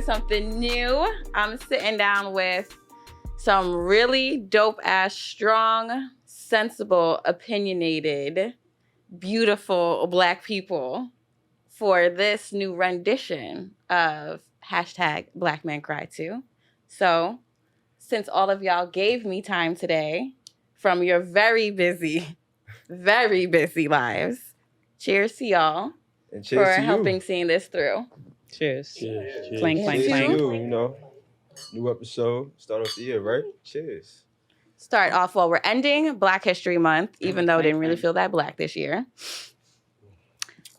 something new. I'm sitting down with some really dope-ass, strong, sensible, opinionated, beautiful Black people for this new rendition of hashtag BlackMenCryToo. So, since all of y'all gave me time today from your very busy lives, cheers to y'all and cheers for to helping you. seeing this through. Cheers. Cheers. Clank, clank, Cheers clank. to you, you know. New episode, start off the year, right? Cheers. Start off, well, we're ending Black History Month, even though it didn't really feel that Black this year.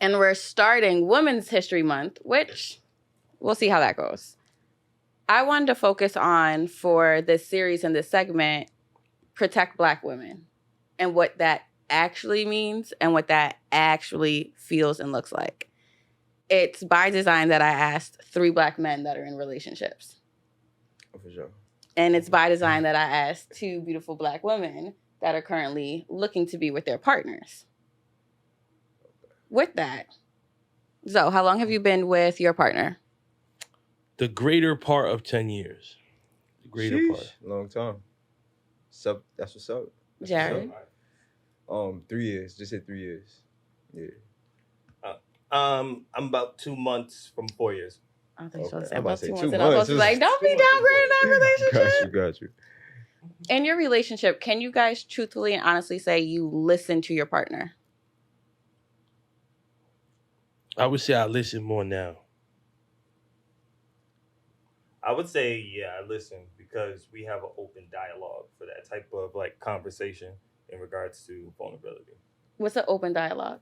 And we're starting Women's History Month, which we'll see how that goes. I wanted to focus on, for this series and this segment, protect Black women and what that actually means and what that actually feels and looks like. It's by design that I asked 3 Black men that are in relationships. Oh, for sure. And it's by design that I asked 2 beautiful Black women that are currently looking to be with their partners. With that, Zoe, how long have you been with your partner? The greater part of 10 years. The greater part. Long time. That's what's up. That's Jared? what's up. 3 years. Just hit 3 years. Yeah. I'm about 2 months from 4 years. I think Okay. so. I'm about to say 2 And I was supposed to be like, don't be downgrading that relationship. Got you. In your relationship, can you guys truthfully and honestly say you listen to your partner? I would say I listen more now. I would say, yeah, I listen because we have an open dialogue for that type of like conversation in regards to vulnerability. What's an open dialogue?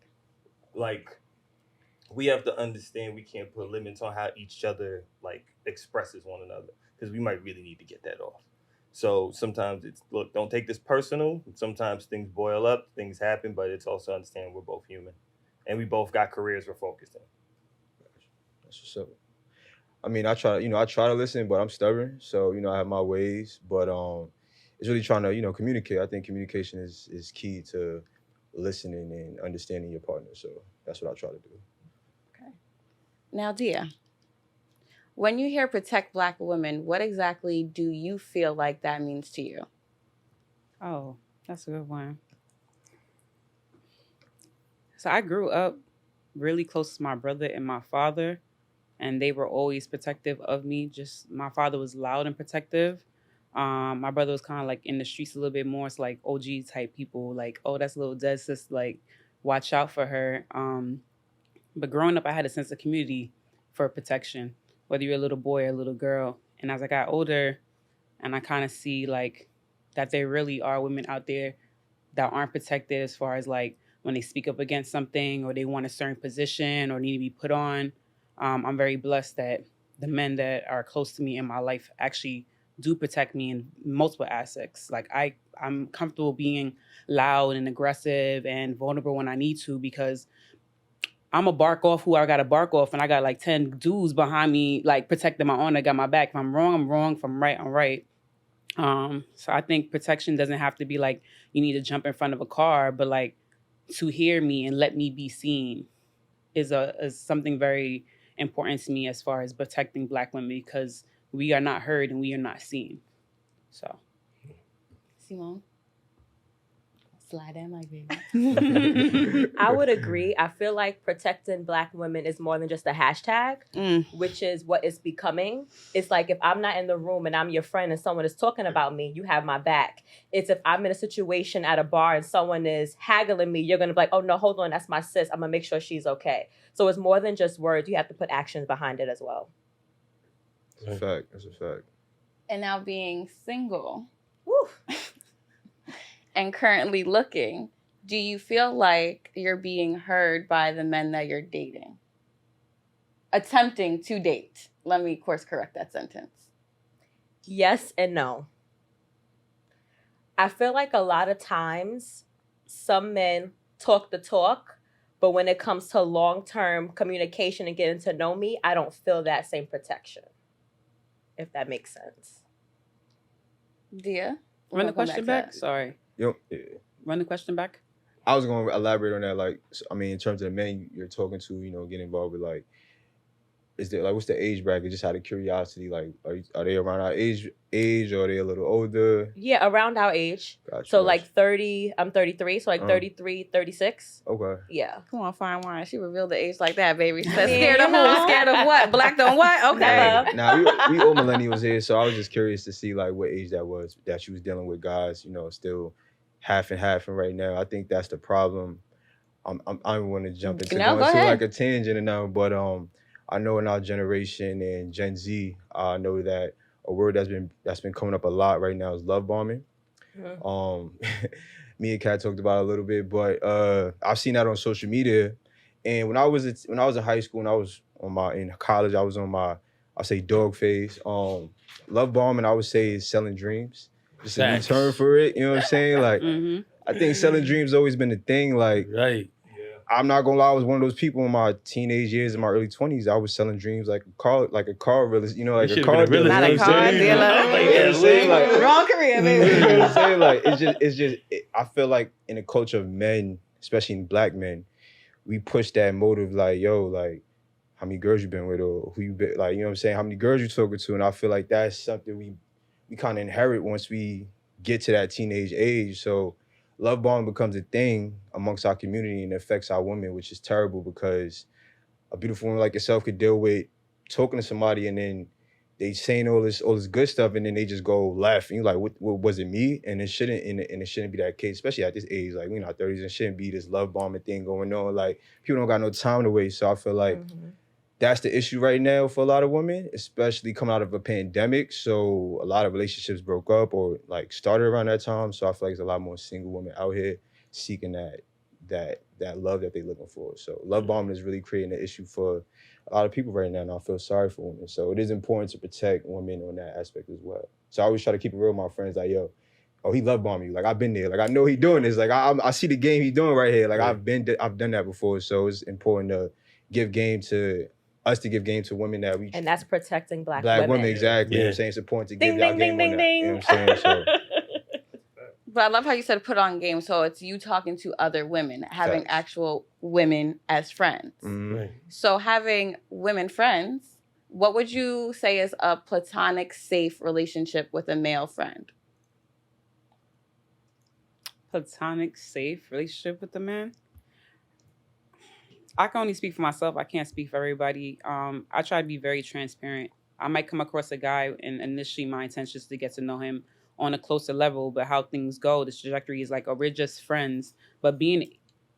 Like, we have to understand we can't put limits on how each other like expresses one another because we might really need to get that off. So sometimes it's, look, don't take this personal. Sometimes things boil up, things happen, but it's also understand we're both human and we both got careers we're focused in. That's what's up. I mean, I try to listen, but I'm stubborn. So, I have my ways, but it's really trying to, communicate. I think communication is key to listening and understanding your partner. So that's what I try to do. Okay. Now, Dia, when you hear protect Black women, what exactly do you feel like that means to you? Oh, that's a good one. So I grew up really close to my brother and my father, and they were always protective of me. Just my father was loud and protective. My brother was kind of like in the streets a little bit more. It's like OG type people, like, oh, that's little dead sis, like, watch out for her. But growing up, I had a sense of community for protection, whether you're a little boy or a little girl. And as I got older, and I kind of see like that there really are women out there that aren't protected as far as like when they speak up against something or they want a certain position or need to be put on. I'm very blessed that the men that are close to me in my life actually do protect me in multiple aspects. Like I'm comfortable being loud and aggressive and vulnerable when I need to because I'm a bark off who I got to bark off, and I got like 10 dudes behind me, like protecting my honor, got my back. If I'm wrong, I'm wrong. If I'm right, I'm right. So I think protection doesn't have to be like you need to jump in front of a car, but like to hear me and let me be seen is something very important to me as far as protecting Black women because we are not heard and we are not seen. So, Simone? Slide that mic, baby. I would agree. I feel like protecting Black women is more than just a hashtag, which is what it's becoming. It's like if I'm not in the room and I'm your friend and someone is talking about me, you have my back. It's if I'm in a situation at a bar and someone is haggling me, you're going to be like, oh, no, hold on, that's my sis. I'm going to make sure she's okay. So it's more than just words. You have to put actions behind it as well. That's a fact. That's a fact. And now being single Woo. and currently looking, do you feel like you're being heard by the men that you're dating? Attempting to date. Let me course correct that sentence. Yes and no. I feel like a lot of times some men talk the talk, but when it comes to long-term communication and getting to know me, I don't feel that same protection, if that makes sense. Dia? run the question back. Sorry. Yeah. Run the question back. I was going to elaborate on that. Like, I mean, in terms of the men you're talking to, get involved with, like, is there like what's the age bracket? Just out of curiosity, like are they around our age, or are they a little older? Yeah, around our age. Gotcha, So gotcha. like 30, I'm 33, so like 33, 36. Okay. Yeah. Come on, fine wine. She revealed the age like that, baby. She said, mean, scared of you who? know. Scared of what? Black on what? Okay. Never. Now we old millennials here, so I was just curious to see like what age that was that she was dealing with guys, still half and right now. I think that's the problem. I don't want to jump into No, going go to ahead. like a tangent and now, but I know in our generation and Gen Z, I know that a word that's been coming up a lot right now is love bombing. Me and Kat talked about it a little bit, but I've seen that on social media. And when I was in high school and I was in college, I was on my I'll say dog phase. Love bombing, I would say, is selling dreams. Just a new Facts. term for it. You know what I'm saying? Like, Mm-hmm. I think selling dreams always been the thing. Like, Right. I'm not gonna lie, I was one of those people in my teenage years, in my early 20s. I was selling dreams like a car realist, like You a should've car been a dealer. Not a you know what I'm car saying? dealer. You know what I'm saying? Like, Wrong career, you baby. know what I'm saying? Like, I feel like in a culture of men, especially in black men, we push that motive like, yo, like, how many girls you been with or who you been, like, you know what I'm saying? How many girls you talking to? And I feel like that's something we kind of inherit once we get to that teenage age. So love bombing becomes a thing amongst our community and affects our women, which is terrible because a beautiful woman like yourself could deal with talking to somebody and then they saying all this good stuff and then they just go left. And you're like, what was it me? And it shouldn't be that case, especially at this age. Like, we're in our 30s, and shouldn't be this love bombing thing going on. Like, people don't got no time to waste. So I feel like that's the issue right now for a lot of women, especially coming out of a pandemic. So a lot of relationships broke up or like started around that time. So I feel like there's a lot more single women out here seeking that love that they're looking for. So love bombing is really creating an issue for a lot of people right now, and I feel sorry for women. So it is important to protect women on that aspect as well. So I always try to keep it real with my friends, like, yo, oh, he love bombing you. Like, I've been there. Like, I know he doing this. Like, I see the game he doing right here. Like, I've done that before. So it's important to give game to women that we... And that's protecting black women, women. exactly. Yeah. You know what I'm saying? It's important to Ding, give y'all ding, game ding, on ding, that. You know what I'm saying? So, But I love how you said put on game. So it's you talking to other women, having Facts. actual women as friends. Right. So having women friends, what would you say is a platonic, safe relationship with a male friend? Platonic, safe relationship with the man. I can only speak for myself. I can't speak for everybody. I try to be very transparent. I might come across a guy and initially my intention is to get to know him on a closer level, but how things go, the trajectory is like, oh, we're just friends. But being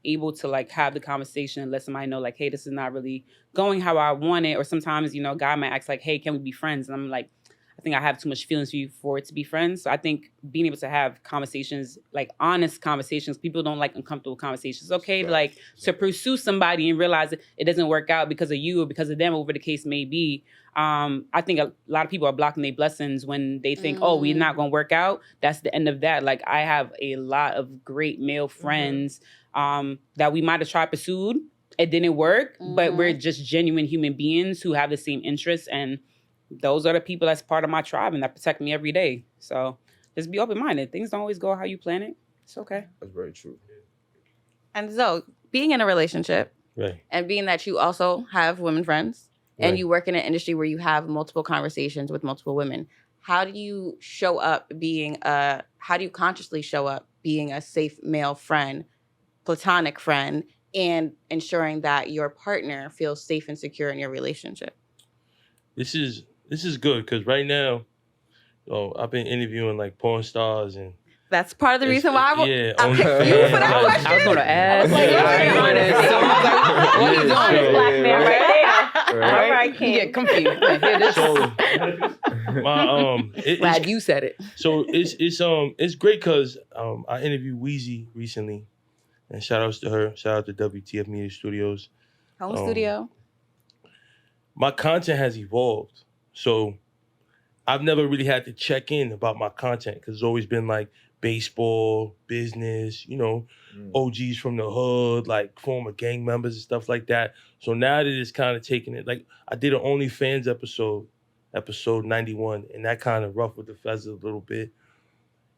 able to like have the conversation and let somebody know like, hey, this is not really going how I want it. Or sometimes, a guy might ask like, hey, can we be friends? And I'm like, I think I have too much feelings for you for it to be friends. So I think being able to have conversations, like honest conversations, people don't like uncomfortable conversations. It's okay to like to pursue somebody and realize that it doesn't work out because of you or because of them, whatever the case may be. I think a lot of people are blocking their blessings when they think, oh, we're not going to work out. That's the end of that. Like, I have a lot of great male friends that we might have tried pursued. It didn't work, but we're just genuine human beings who have the same interests, and those are the people that's part of my tribe and that protect me every day. So just be open-minded. Things don't always go how you plan it. It's okay. that's very true. And so being in a relationship Right. and being that you also have women friends and Right. you work in an industry where you have multiple conversations with multiple women, how do you consciously show up being a safe male friend, platonic friend, and ensuring that your partner feels safe and secure in your relationship? This is good because right now, I've been interviewing like porn stars and That's part of the reason why I picked you for that I was question. going to ask. Like, what are you doing? Black man right there. All right, You King. get confused. Hear this? so Glad you said it. So it's great because I interviewed Weezy recently, and shout outs to her. Shout out to WTF Media Studios. Home studio. My content has evolved, so I've never really had to check in about my content because it's always been like baseball, business, OGs from the hood, like former gang members and stuff like that. So now that it's kind of taking it, like I did an OnlyFans episode 91, and that kind of ruffled the feathers a little bit.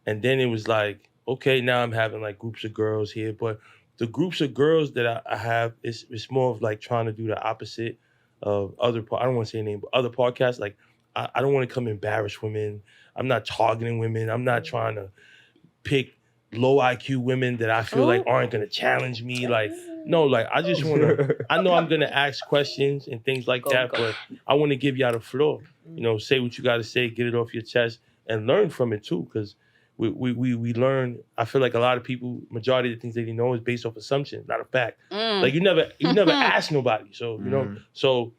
And then it was like, okay, now I'm having like groups of girls here, but the groups of girls that I have, it's more of like trying to do the opposite of other, I don't want to say a name, but other podcasts. Like, I don't want to come embarrass women. I'm not targeting women. I'm not trying to pick low IQ women that I feel like aren't going to challenge me. Like, no, like, I just want to, I know I'm going to ask questions and things like that, but I want to give y'all the floor. You know, say what you got to say, get it off your chest, and learn from it too. Because we learn, I feel like a lot of people, majority of the things that they know is based off assumption, not a fact. Like, you never ask nobody. So, you know, so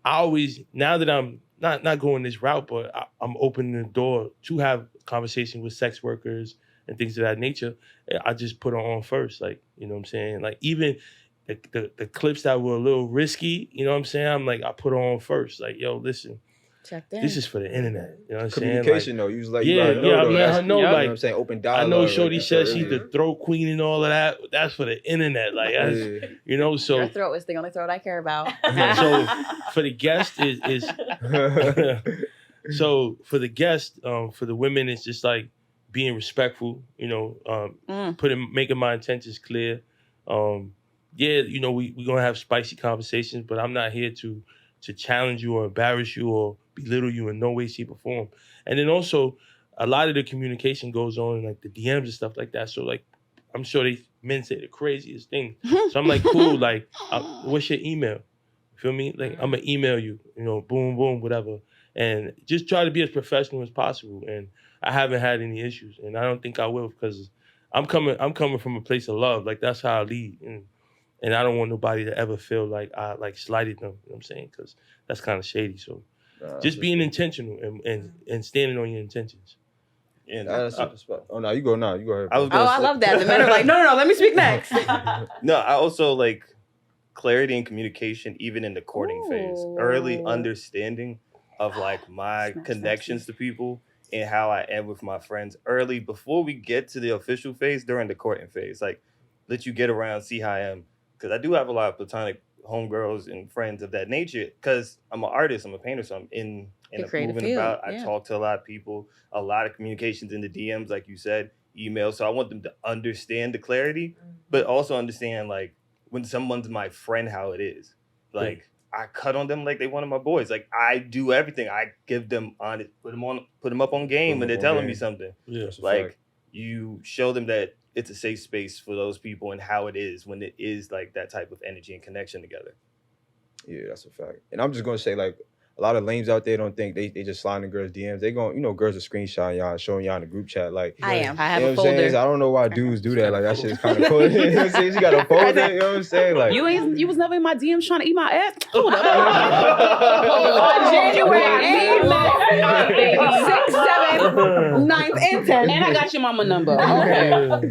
I always, now that I'm not going this route, but I'm opening the door to have conversation with sex workers and things of that nature. I just put on first, like, you know what I'm saying? Like, even the clips that were a little risky, you know what I'm saying? I'm like, I put on first. Like, yo, listen, this is for the internet. You know what I'm saying? Communication, like, though. You was like, yeah, I'm letting her know, you know like, what I'm saying? Open dialogue. I know Shorty like said she's the throat queen and all of that. That's for the internet. Like, that's, you know, so. Your throat is the only throat I care about. So for the guest is so for the guest, for the women, it's just like being respectful, you know, making my intentions clear. Yeah, you know, we're gonna have spicy conversations, but I'm not here to challenge you or embarrass you or belittle you in no way, shape, or form. And then also, a lot of the communication goes on in like the DMs and stuff like that. So like, I'm sure men say the craziest things. So I'm like, cool, like, what's your email? You feel me? Like, I'm gonna email you, you know, boom, boom, whatever. And just try to be as professional as possible. And I haven't had any issues, and I don't think I will, because I'm coming from a place of love. Like, that's how I lead, and I don't want nobody to ever feel like I like slighted them. You know what I'm saying? Because that's kind of shady. So just being intentional and standing on your intentions. And oh no, you go now. You go ahead. I love that. The men are like, no, let me speak next. No, I also like clarity and communication, even in the courting phase. Early understanding of like my connections to people and how I am with my friends early, before we get to the official phase, during the courting phase. Like, let you get around, see how I am. Because I do have a lot of platonic homegirls and friends of that nature, because I'm an artist, I'm a painter, so I'm in a moving field, about. I talk to a lot of people, a lot of communications in the DMs, like you said, emails. So I want them to understand the clarity, but also understand, like, when someone's my friend, how it is. Like, I cut on them like they one of my boys. Like, I do everything. I give them on it, put them up on game when they're telling me something. Yeah, like, you show them that it's a safe space for those people and how it is when it is like that type of energy and connection together. Yeah, that's a fact. And I'm just gonna say, like, a lot of lames out there don't think they just slide in girls' DMs. They going, you know, girls are screenshotting y'all, showing y'all in the group chat. Like, I am. I you have know a what I'm saying? folder. So I don't know why dudes do that. Like, that shit is kind of cool. You know what I'm saying? She got a folder. You know what I'm saying? Like, you was never in my DMs trying to eat my ass. Hold up. On January 8th, 6th, 7th, 9th, and 10th. And I got your mama number. Okay.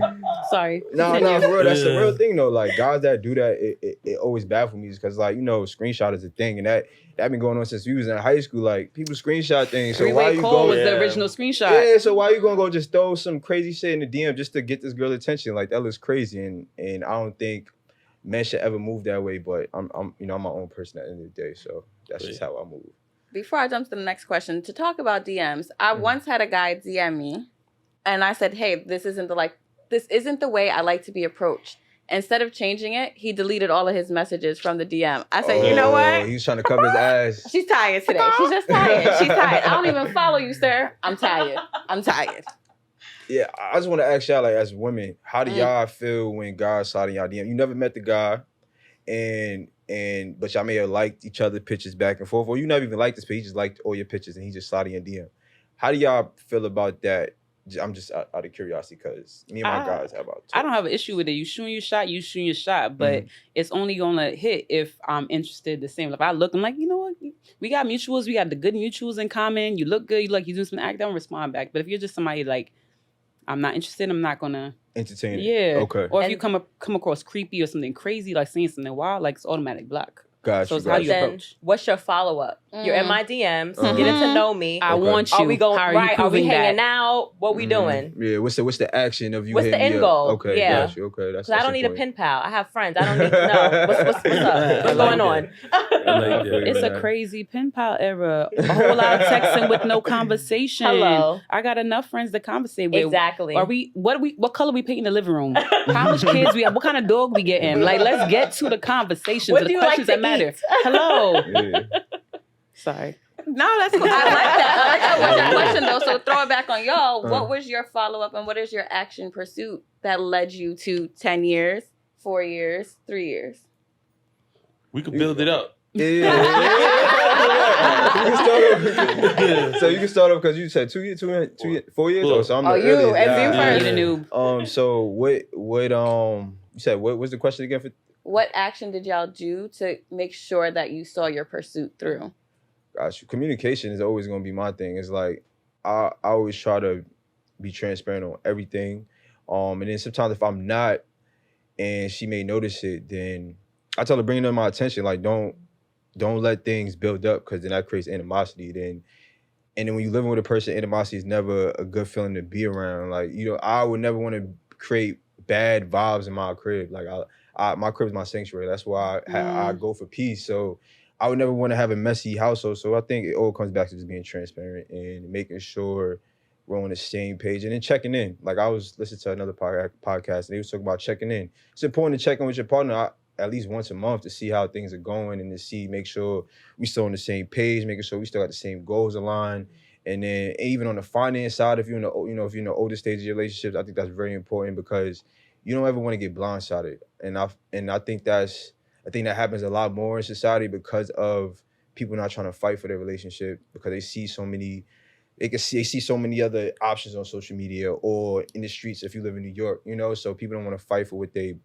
Sorry. No, for real, that's the real thing though. Like, guys that do that, it always baffles me, because, like, you know, screenshot is a thing, and that been going on since we was in high school. Like, people screenshot things. So why you call going? Was the original screenshot. Yeah. So why you gonna go just throw some crazy shit in the DM just to get this girl attention? Like, that looks crazy, and I don't think men should ever move that way. But I'm my own person at the end of the day, so that's just how I move. Before I jump to the next question, to talk about DMs, I once had a guy DM me, and I said, "Hey, this isn't the way I like to be approached." Instead of changing it, he deleted all of his messages from the DM. I said, you know what? He's trying to cover his ass. She's tired today. She's just tired. She's tired. I don't even follow you, sir. I'm tired. Yeah, I just want to ask y'all, like, as women, how do y'all feel when guys slide in y'all DM? You never met the guy, but y'all may have liked each other's pictures back and forth, or you never even liked this picture, he just liked all your pictures and he just slid in your DM. How do y'all feel about that? I'm just out of curiosity, because me and my guys have about. I don't have an issue with it. You shooting your shot, but it's only gonna hit if I'm interested the same. Like, I look, I'm like, you know what? We got mutuals. We got the good mutuals in common. You look good. You like, you do some act. I don't respond back. But if you're just somebody like, I'm not interested, I'm not gonna entertain it. Yeah. Okay. Or if you come across creepy or something crazy, like saying something wild, like, it's automatic block. Gotcha. So it's how you approach. What's your follow-up? You're in my DMs, getting to know me. I want you. Are we going right? Are we hanging that? out? What we doing? Yeah. What's the action of you? What's the end goal? Okay. Yeah. Gotcha. Okay. That's. I don't need a pen pal. I have friends. I don't need to know what's up. What's going on? It's a crazy pen pal era. A whole lot of texting with no conversation. Hello. I got enough friends to conversate with. Exactly. What color we painting the living room? How much kids we have? What kind of dog we getting? Like, let's get to the conversation. What to do the you like questions to that matter. Hello. Yeah. Sorry. No, that's cool. I like that. I like that was the question though. So throw it back on y'all. What was your follow-up and what is your action pursuit that led you to 10 years, 4 years, 3 years? We could build it up. Yeah. So you can start off because you said 2 years, 4 years. Look. Oh, so I'm Oh, the you, earliest and guy. you first. You're the noob. So what you said what was the question again for? What action did y'all do to make sure that you saw your pursuit through? Gosh, communication is always gonna be my thing. It's like I always try to be transparent on everything. And then sometimes if I'm not and she may notice it, then I tell her bring it to my attention. Like don't let things build up because then that creates animosity. And then when you living with a person, animosity is never a good feeling to be around. Like, I would never want to create bad vibes in my crib. Like my crib is my sanctuary. That's why I go for peace. So I would never want to have a messy household. So I think it all comes back to just being transparent and making sure we're on the same page and then checking in. Like I was listening to another podcast and they was talking about checking in. It's important to check in with your partner at least once a month to see how things are going and to make sure we still on the same page, making sure we still got the same goals aligned. And then even on the finance side, if you're in the if you're in the older stage of your relationships, I think that's very important because you don't ever want to get blindsided. And I think that's a thing that happens a lot more in society because of people not trying to fight for their relationship because they see so many other options on social media or in the streets if you live in New York, so people don't want to fight for what they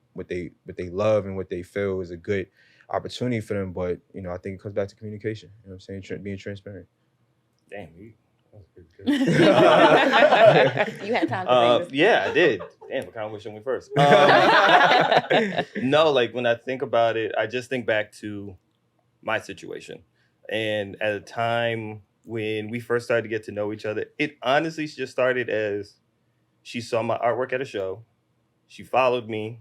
love and what they feel is a good opportunity for them. But I think it comes back to communication. You know what I'm saying? Being transparent. Damn, that was pretty good. You had time to think. Yeah, I did. Damn, I kind of wish I went first. No, like when I think about it, I just think back to my situation. And at a time when we first started to get to know each other, it honestly just started as she saw my artwork at a show. She followed me.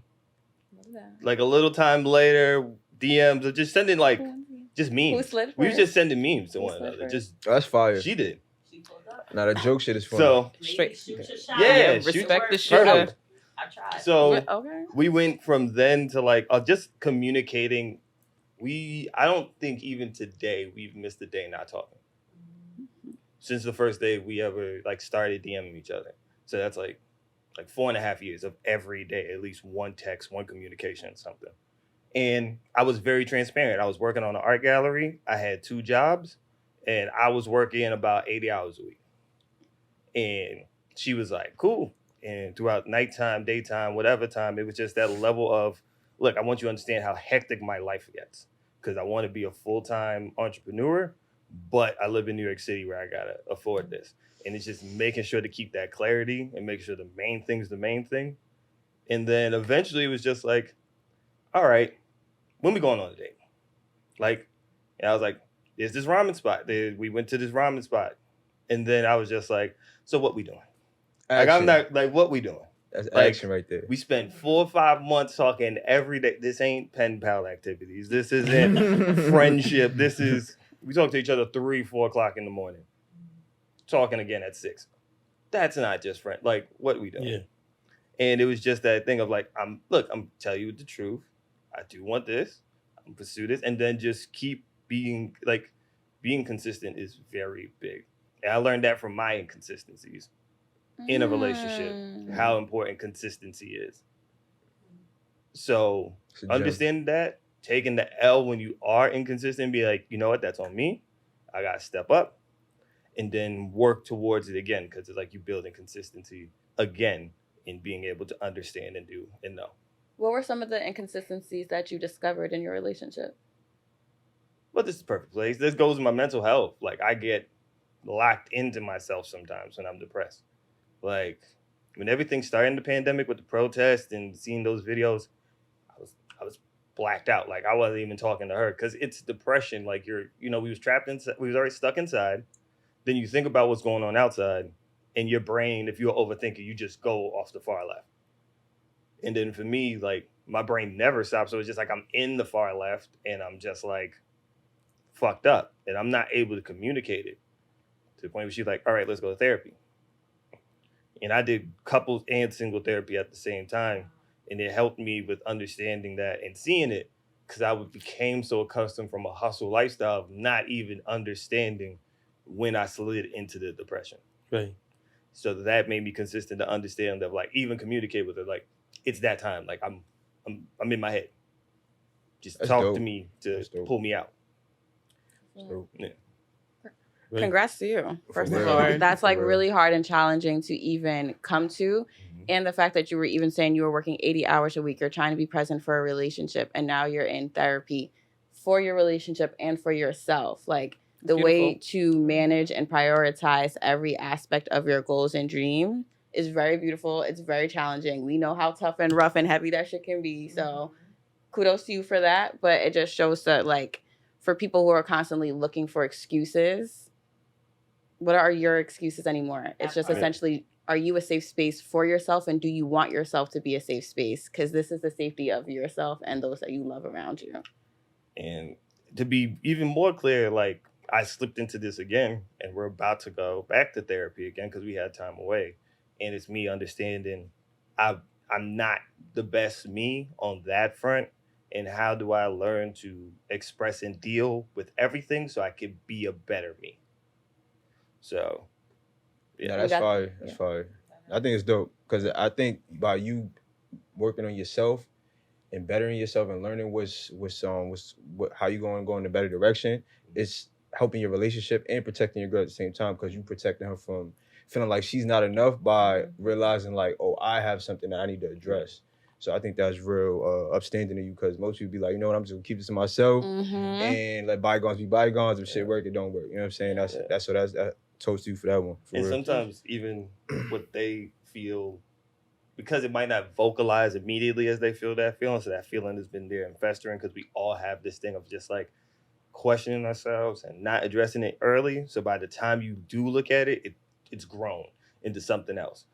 Like a little time later, DMs of just sending just memes. We were just sending memes to one another. Just that's fire. She did. Now the joke shit is funny. So straight. Yeah, respect the shooter. I tried. So we went from then to just communicating. I don't think even today we've missed a day not talking. Since the first day we ever started DMing each other. So that's like 4.5 years of every day, at least one text, one communication, something. And I was very transparent. I was working on an art gallery. I had 2 jobs and I was working about 80 hours a week. And she was like, cool. And throughout nighttime, daytime, whatever time, it was just that level of, look, I want you to understand how hectic my life gets because I want to be a full-time entrepreneur, but I live in New York City where I got to afford this. And it's just making sure to keep that clarity and make sure the main thing's the main thing. And then eventually it was just like, all right, when we going on a date? And I was like, there's this ramen spot. We went to this ramen spot. And then I was just like, so what we doing? I'm not what we doing? That's action right there. We spent 4 or 5 months talking every day. This ain't pen pal activities. This isn't friendship. We talk to each other 3, 4 o'clock in the morning. Talking again at 6. That's not just friend. What we doing? Yeah. And it was just that thing of I'm telling you the truth. I do want this. I'm pursue this. And then just keep being consistent is very big. And I learned that from my inconsistencies in a relationship, how important consistency is. So understanding that, taking the L when you are inconsistent, be like, you know what, that's on me. I got to step up and then work towards it again. Because it's like you building consistency again in being able to understand and do and know. What were some of the inconsistencies that you discovered in your relationship? Well, this is the perfect place. This goes in my mental health. I get locked into myself sometimes when I'm depressed. When everything started in the pandemic with the protests and seeing those videos, I was blacked out. I wasn't even talking to her because it's depression. We was trapped inside. We was already stuck inside. Then you think about what's going on outside, and your brain, if you're an overthinker, you just go off the far left. And then for me, my brain never stops. So it's just I'm in the far left, and I'm just fucked up, and I'm not able to communicate it to the point where she's like, all right, let's go to therapy. And I did couples and single therapy at the same time. And it helped me with understanding that and seeing it. because I became so accustomed from a hustle lifestyle of not even understanding when I slid into the depression. Right. So that made me consistent to understand that, like, even communicate with her, like, it's that time. Like, I'm in my head. Just That's talk dope. to me to That's dope. pull me out. So, Yeah. Right. Congrats to you, first of real. all. Word. That's like For real. really hard and challenging to even come to. And the fact that you were even saying you were working 80 hours a week, you're trying to be present for a relationship, and now you're in therapy for your relationship and for yourself. Like the way to manage and prioritize every aspect of your goals and dream is very beautiful. It's very challenging. We know how tough and rough and heavy that shit can be. So kudos to you for that. But it just shows that, like, for people who are constantly looking for excuses, what are your excuses anymore? It's just essentially, are you a safe space for yourself, and do you want yourself to be a safe space? Because this is the safety of yourself and those that you love around you. And to be even more clear, like, I slipped into this again, and we're about to go back to therapy again because we had time away. And it's me understanding I'm not the best me on that front. And how do I learn to express and deal with everything so I can be a better me? So, yeah, that's fire. That's fire. I think it's dope because I think by you working on yourself and bettering yourself and learning how you going to go in a better direction, it's helping your relationship and protecting your girl at the same time, because you protecting her from feeling like she's not enough by realizing, like, oh, I have something that I need to address. So I think that's real upstanding of you, because most people be like, you know what, I'm just gonna keep this to myself and let bygones be bygones. If shit work, it don't work. You know what I'm saying? That's toast to you for that one. For and real. sometimes even what they feel, because it might not vocalize immediately as they feel that feeling, so that feeling has been there and festering, because we all have this thing of just like questioning ourselves and not addressing it early. So by the time you do look at it, it's grown into something else.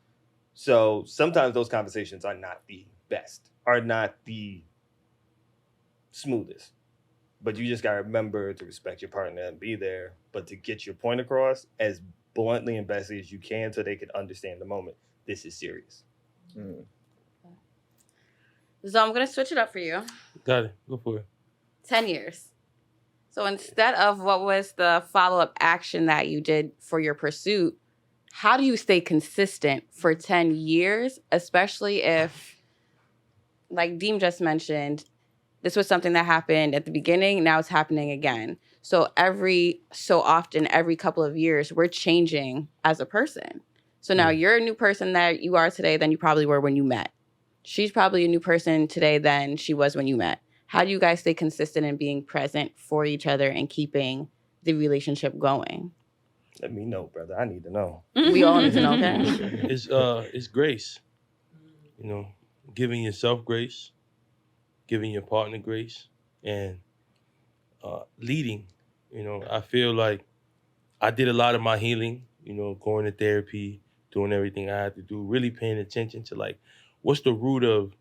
So sometimes those conversations are not the best, are not the smoothest. But you just gotta remember to respect your partner and be there, but to get your point across as bluntly and bestly as you can so they can understand the moment. This is serious. So I'm going to switch it up for you. Got it. Go for it. 10 years. So instead of what was the follow-up action that you did for your pursuit, how do you stay consistent for 10 years, especially if, like Deem just mentioned, this was something that happened at the beginning, now it's happening again. So every couple of years, we're changing as a person. So now you're a new person that you are today than you probably were when you met. She's probably a new person today than she was when you met. How do you guys stay consistent in being present for each other and keeping the relationship going? Let me know, brother. I need to know. We all need to know, okay? It's grace. You know, giving yourself grace, giving your partner grace, and leading. You know, I feel like I did a lot of my healing, you know, going to therapy, doing everything I had to do, really paying attention to, like, what's the root of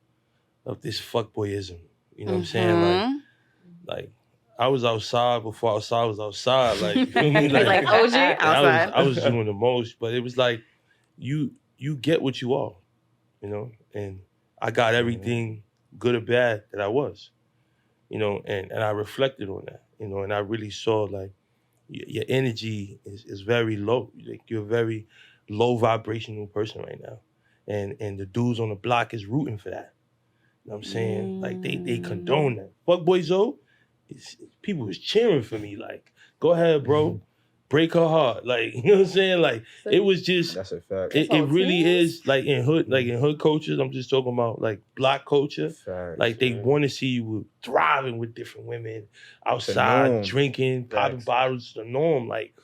this fuckboyism? You know what I'm saying? Like I was outside before outside was outside. Like, you feel me? Like OG outside. I was doing the most, but it was like you get what you are, you know, and I got everything good or bad that I was, you know, and I reflected on that, you know, and I really saw, like, your energy is very low. Like, you're a very low vibrational person right now. And the dudes on the block is rooting for that. You know what I'm saying? Like, they condone that. Fuck Boy Zoe, people was cheering for me. Like, go ahead, bro. Break her heart. Like, you know what I'm saying? Like, it was just, that's a fact. It really is, like, in hood cultures, I'm just talking about, like, block culture. Facts, like, they want to see you thriving with different women, outside, drinking, popping bottles, the norm. Like,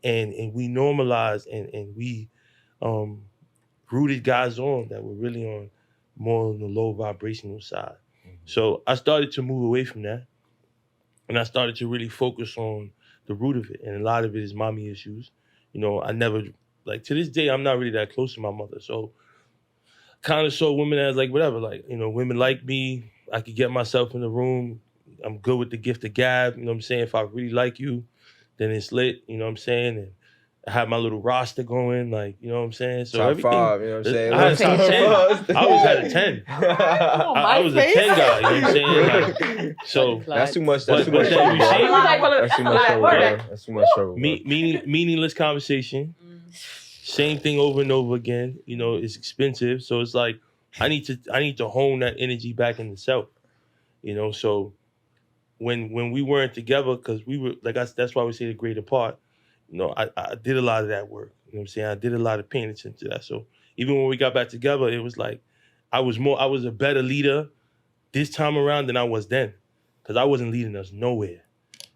and we normalized and we rooted guys on that were really on more on the low vibrational side. So I started to move away from that, and I started to really focus on the root of it. And a lot of it is mommy issues. You know, I never, like, to this day, I'm not really that close to my mother. So kind of saw women as, like, whatever, like, you know, women like me. I could get myself in the room. I'm good with the gift of gab. You know what I'm saying? If I really like you, then it's lit. You know what I'm saying? And I had my little roster going, like, you know what I'm saying? So top everything, 5, you know what I'm saying? I had a top 10. I always had a 10. I was a 10 guy, you know what I'm saying? Like, so that's too much. That's too but much then trouble, you see- bro. That's too much trouble, bro. That's too much trouble, bro. Meaningless conversation. Same thing over and over again. You know, it's expensive. So it's like I need to hone that energy back into self. You know, so when we weren't together, because we were like that's why we say the greater part. You know, I did a lot of that work. You know what I'm saying? I did a lot of paying attention to that. So even when we got back together, it was like I was a better leader this time around than I was then. Because I wasn't leading us nowhere.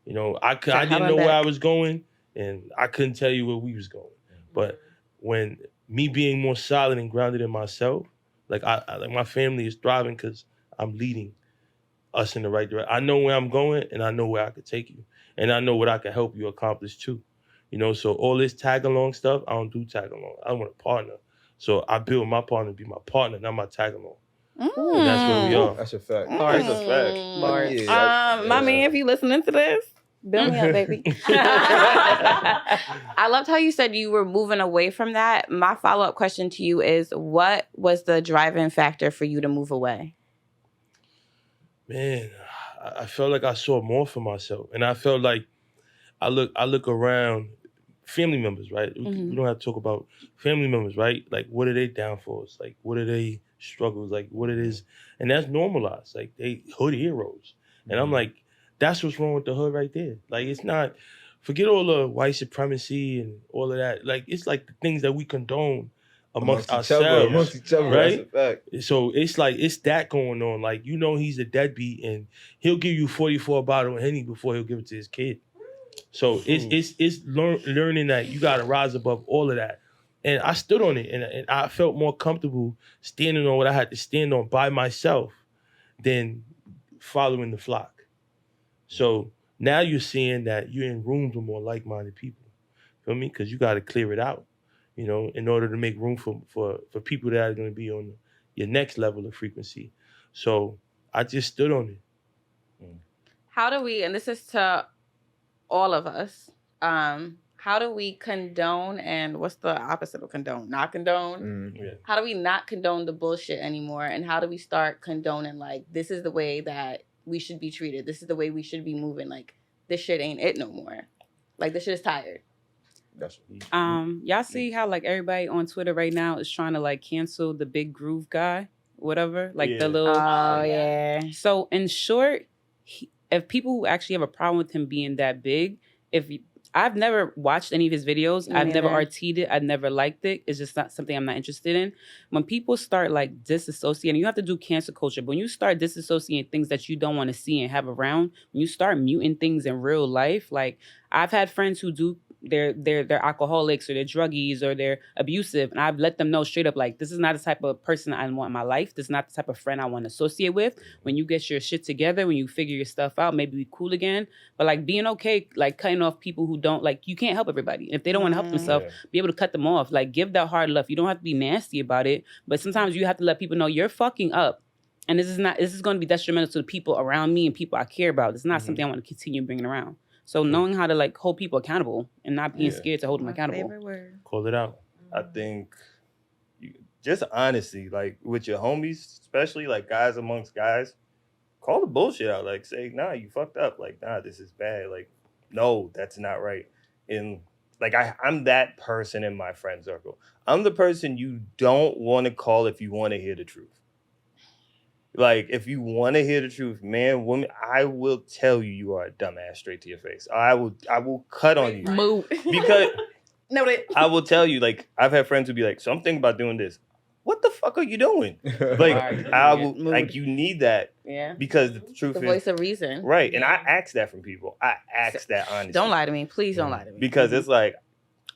You know, I didn't know where I was going, and I couldn't tell you where we was going. But when me being more solid and grounded in myself, like like my family is thriving because I'm leading us in the right direction. I know where I'm going, and I know where I could take you, and I know what I can help you accomplish too. You know, so all this tag along stuff, I don't do tag along. I want a partner. So I build my partner to be my partner, not my tag along. And that's where we are. That's a fact. That's a fact. Bars. My man, if you listening to this, build me up, baby. I loved how you said you were moving away from that. My follow-up question to you is, what was the driving factor for you to move away? Man, I felt like I saw more for myself. And I felt like I look around family members, right? We don't have to talk about family members, right? Like, what are they downfalls? Like, what are they struggles? Like, what it is? And that's normalized. Like, they hood heroes. And I'm like, that's what's wrong with the hood right there. Like, it's not, forget all the white supremacy and all of that. Like, it's like the things that we condone amongst ourselves. Amongst each other, right? That's a fact. So it's like, it's that going on. Like, you know, he's a deadbeat and he'll give you 44 bottle of Henny before he'll give it to his kid. So it's learning that you got to rise above all of that. And I stood on it, and I felt more comfortable standing on what I had to stand on by myself than following the flock. So now you're seeing that you're in rooms with more like-minded people. Feel me? Because you got to clear it out, you know, in order to make room for people that are going to be on your next level of frequency. So I just stood on it. How do we, and this is to all of us, how do we condone, and what's the opposite of condone? Not condone? Yeah. How do we not condone the bullshit anymore? And how do we start condoning, like, this is the way that we should be treated. This is the way we should be moving. Like, this shit ain't it no more. Like, this shit is tired. Y'all see how, like, everybody on Twitter right now is trying to, like, cancel the big groove guy, whatever? Like, the little... Oh, yeah. So, in short, if people who actually have a problem with him being that big, I've never watched any of his videos. I've never RT'd it. I've never liked it. It's just not something I'm not interested in. When people start like disassociating, you have to do cancel culture. But when you start disassociating things that you don't want to see and have around, when you start muting things in real life, like I've had friends who do they're alcoholics or they're druggies or they're abusive, and I've let them know straight up, like, this is not the type of person I want in my life. This is not the type of friend I want to associate with. When you get your shit together, when you figure your stuff out, maybe be cool again. But like being okay, like cutting off people who don't, like, you can't help everybody. If they don't want to help themselves, be able to cut them off. Like, give that hard love. You don't have to be nasty about it, but sometimes you have to let people know you're fucking up. And this is going to be detrimental to the people around me and people I care about. It's not something I want to continue bringing around. So knowing how to like hold people accountable and not being scared to hold them accountable. Favorite word. Call it out. I think just honesty, like with your homies, especially like guys amongst guys, call the bullshit out. Like say, nah, you fucked up. Like, nah, this is bad. Like, no, that's not right. And like I'm that person in my friend circle. I'm the person you don't want to call if you want to hear the truth. Like, if you want to hear the truth, man, woman, I will tell you you are a dumbass straight to your face. I will cut on you. Move. Because Noted. I will tell you, like, I've had friends who be like, so I'm thinking about doing this. What the fuck are you doing? Like, I will, like, you need that. Yeah. Because the truth The is. voice of reason. Right. And I ask that from people. I ask that honestly. Don't lie to me. Please don't lie to me. Because it's like,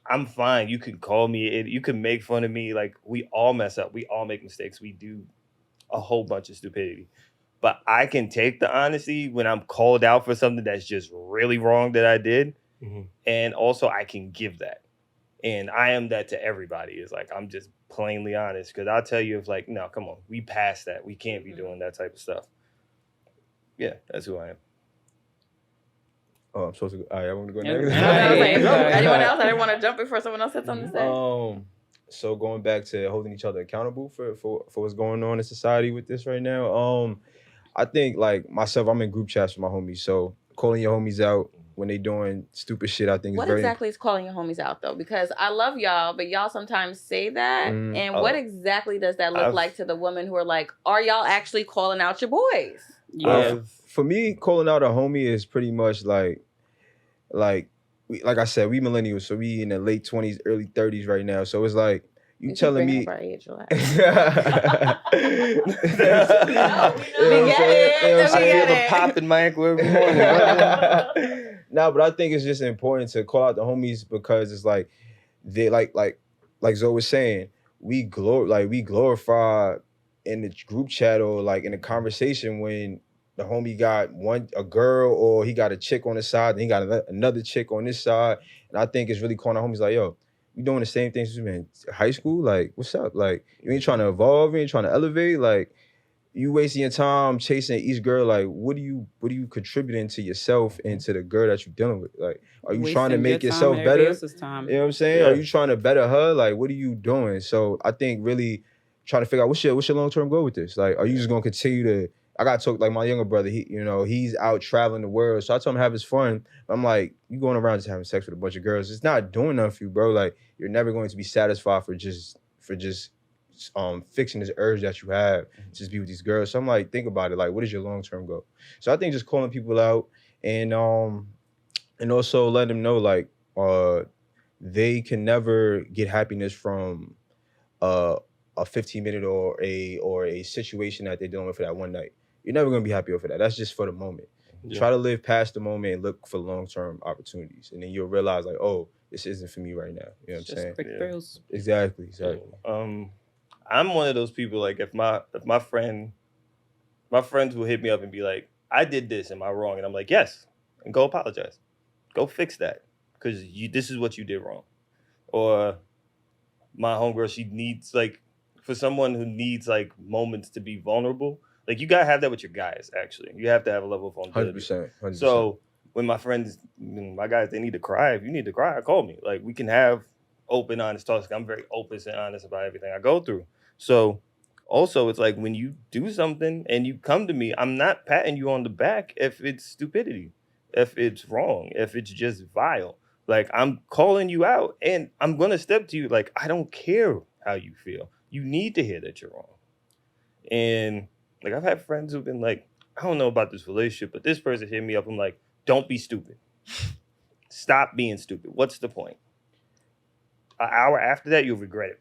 I'm fine. You can call me. You can make fun of me. Like, we all mess up. We all make mistakes. We do a whole bunch of stupidity. But I can take the honesty when I'm called out for something that's just really wrong that I did. And also I can give that. And I am that to everybody. It's like, I'm just plainly honest. Because I'll tell you, if like, no, come on. We passed that. We can't be doing that type of stuff. Yeah, that's who I am. Oh, I'm supposed to go. All right, I want to go Yeah. next. I was like, Yeah. anyone else? I didn't want to jump before someone else had something to say. So going back to holding each other accountable for what's going on in society with this right now. I think like myself, I'm in group chats with my homies. So calling your homies out when they doing stupid shit, I think What is very exactly is calling your homies out though? Because I love y'all, but y'all sometimes say that. And what exactly does that look like to the women who are like, are y'all actually calling out your boys? Yeah. For me, calling out a homie is pretty much like I said, we millennials, so we in the late 20s, early 30s right now. So it's like you telling me. Our age, relax. We I feel the pop in my ankle every morning. No, but I think it's just important to call out the homies because it's like they like Zoe was saying, we glorify in the group chat or like in a conversation when the homie got a girl or he got a chick on the side and he got another chick on this side. And I think it's really calling the homies like, yo, we doing the same things since we in high school. Like, what's up? Like, you ain't trying to evolve, you ain't trying to elevate. Like, you wasting your time chasing each girl. Like, what are you contributing to yourself and to the girl that you're dealing with? Like, are you trying to make yourself better? You know what I'm saying? Yeah. Are you trying to better her? Like, what are you doing? So I think really trying to figure out what's your long-term goal with this? Like, are you just gonna continue to? I got to talk like my younger brother. He's out traveling the world. So I told him have his fun. I'm like, you going around just having sex with a bunch of girls. It's not doing nothing for you, bro. Like, you're never going to be satisfied for just fixing this urge that you have to just be with these girls. So I'm like, think about it. Like, what is your long-term goal? So I think just calling people out and also letting them know like they can never get happiness from a 15-minute or a situation that they're dealing with for that one night. You're never gonna be happy over that. That's just for the moment. Yeah. Try to live past the moment and look for long-term opportunities, and then you'll realize like, oh, this isn't for me right now. You know what I'm saying? Quick thrills. Exactly. I'm one of those people. Like, if my friends will hit me up and be like, I did this, am I wrong? And I'm like, yes, and go apologize, go fix that, because this is what you did wrong. Or my homegirl, she needs like, for someone who needs like moments to be vulnerable. Like, you gotta have that with your guys. Actually, you have to have a level of vulnerability. 100%. So when my friends, my guys, they need to cry. If you need to cry, call me. Like, we can have open, honest talks. I'm very open and honest about everything I go through. So also, it's like when you do something and you come to me, I'm not patting you on the back if it's stupidity, if it's wrong, if it's just vile. Like, I'm calling you out and I'm gonna step to you. Like, I don't care how you feel. You need to hear that you're wrong. And like, I've had friends who've been like, I don't know about this relationship, but this person hit me up. I'm like, don't be stupid. Stop being stupid. What's the point? An hour after that, you'll regret it.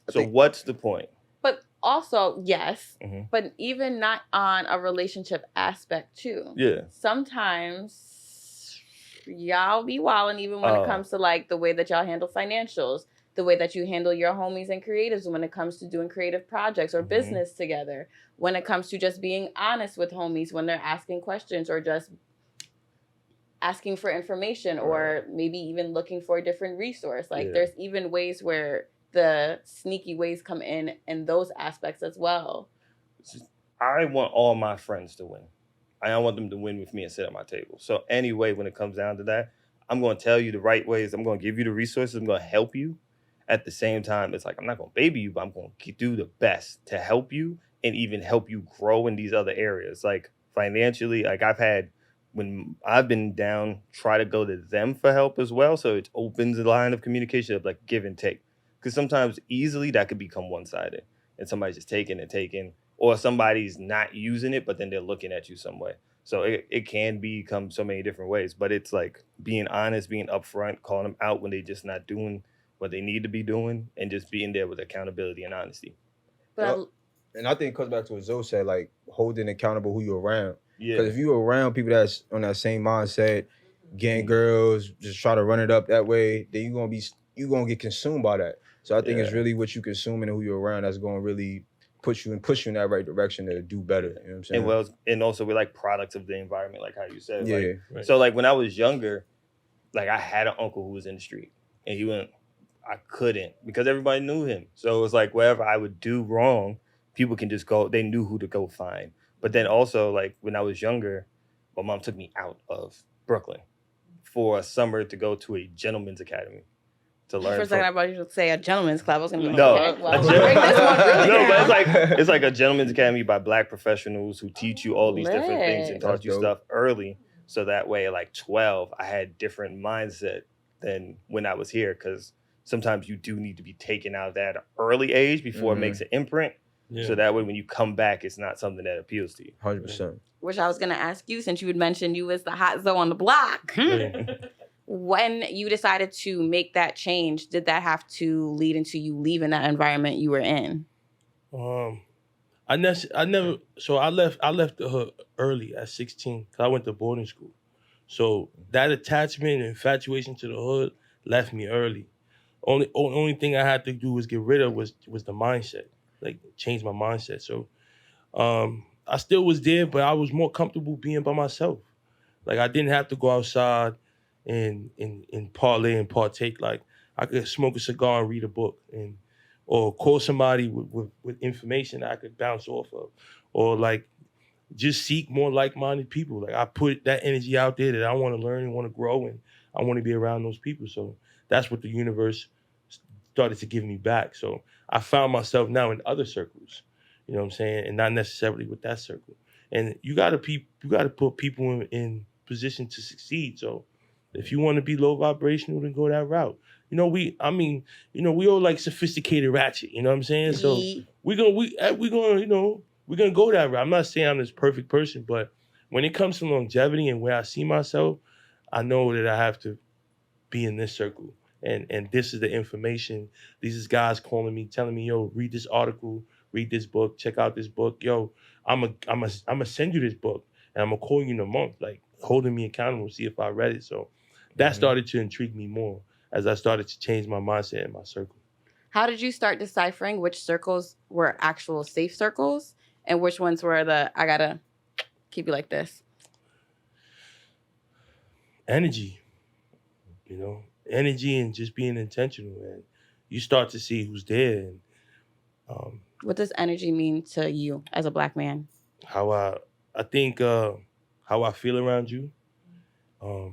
So what's the point? But also, yes, but even not on a relationship aspect too. Yeah. Sometimes y'all be wilding even when it comes to like the way that y'all handle financials, the way that you handle your homies and creatives when it comes to doing creative projects or business together, when it comes to just being honest with homies when they're asking questions or just asking for information or maybe even looking for a different resource. Like there's even ways where the sneaky ways come in those aspects as well. I want all my friends to win. I don't want them to win with me and sit at my table. So anyway, when it comes down to that, I'm going to tell you the right ways. I'm going to give you the resources. I'm going to help you. At the same time, it's like, I'm not going to baby you, but I'm going to do the best to help you and even help you grow in these other areas. Like financially, like when I've been down, try to go to them for help as well. So it opens the line of communication of like give and take. Because sometimes easily that could become one-sided and somebody's just taking, or somebody's not using it, but then they're looking at you some way. So it can become so many different ways, but it's like being honest, being upfront, calling them out when they're just not doing what they need to be doing, and just being there with accountability and honesty. And I think it comes back to what Zoe said, like holding accountable who you're around. Because if you're around people that's on that same mindset, getting girls, just try to run it up that way, then you're gonna get consumed by that. So I think it's really what you consuming and who you're around that's gonna really push you in that right direction to do better. You know what I'm saying? And also we're like products of the environment, like how you said. So like when I was younger, like I had an uncle who was in the street, and I couldn't because everybody knew him. So it was like wherever I would do wrong, people can just go. They knew who to go find. But then also like when I was younger, my mom took me out of Brooklyn. for a summer to go to a gentleman's academy to learn. For a second, I thought you would say a gentleman's club. I was gonna be like, No, okay, well, a we'll break this one really no, down. but it's like a gentleman's academy by Black professionals who teach you all these different things and Lit. taught That's you dope. stuff early. So that way, at like 12, I had different mindset than when I was here, because sometimes you do need to be taken out of that early age before it makes an imprint. Yeah. So that way, when you come back, it's not something that appeals to you. 100%. Which I was gonna ask you, since you had mentioned you was the hot zoe on the block. Yeah. When you decided to make that change, did that have to lead into you leaving that environment you were in? I never. So I left the hood early at 16. 'Cause I went to boarding school. So that attachment and infatuation to the hood left me early. Only thing I had to do was get rid of was the mindset, like change my mindset. So I still was there, but I was more comfortable being by myself. Like I didn't have to go outside and parlay and partake. Like I could smoke a cigar and read a book, or call somebody with information that I could bounce off of, or like just seek more like-minded people. Like I put that energy out there that I want to learn and want to grow, and I want to be around those people. So that's what the universe started to give me back. So I found myself now in other circles, you know what I'm saying, and not necessarily with that circle. And you gotta put people in position to succeed. So if you want to be low vibrational, then go that route. You know, we all like sophisticated ratchet. You know what I'm saying? So we're gonna go that route. I'm not saying I'm this perfect person, but when it comes to longevity and where I see myself, I know that I have to be in this circle. And this is the information. These is guys calling me, telling me, yo, read this article, read this book, check out this book. Yo, I'm a send you this book, and I'm gonna call you in a month, like holding me accountable, see if I read it. So that started to intrigue me more as I started to change my mindset in my circle. How did you start deciphering which circles were actual safe circles and which ones were the I gotta keep you like this? Energy, energy and just being intentional, and you start to see who's there and What does energy mean to you as a Black man? how I think how I feel around you,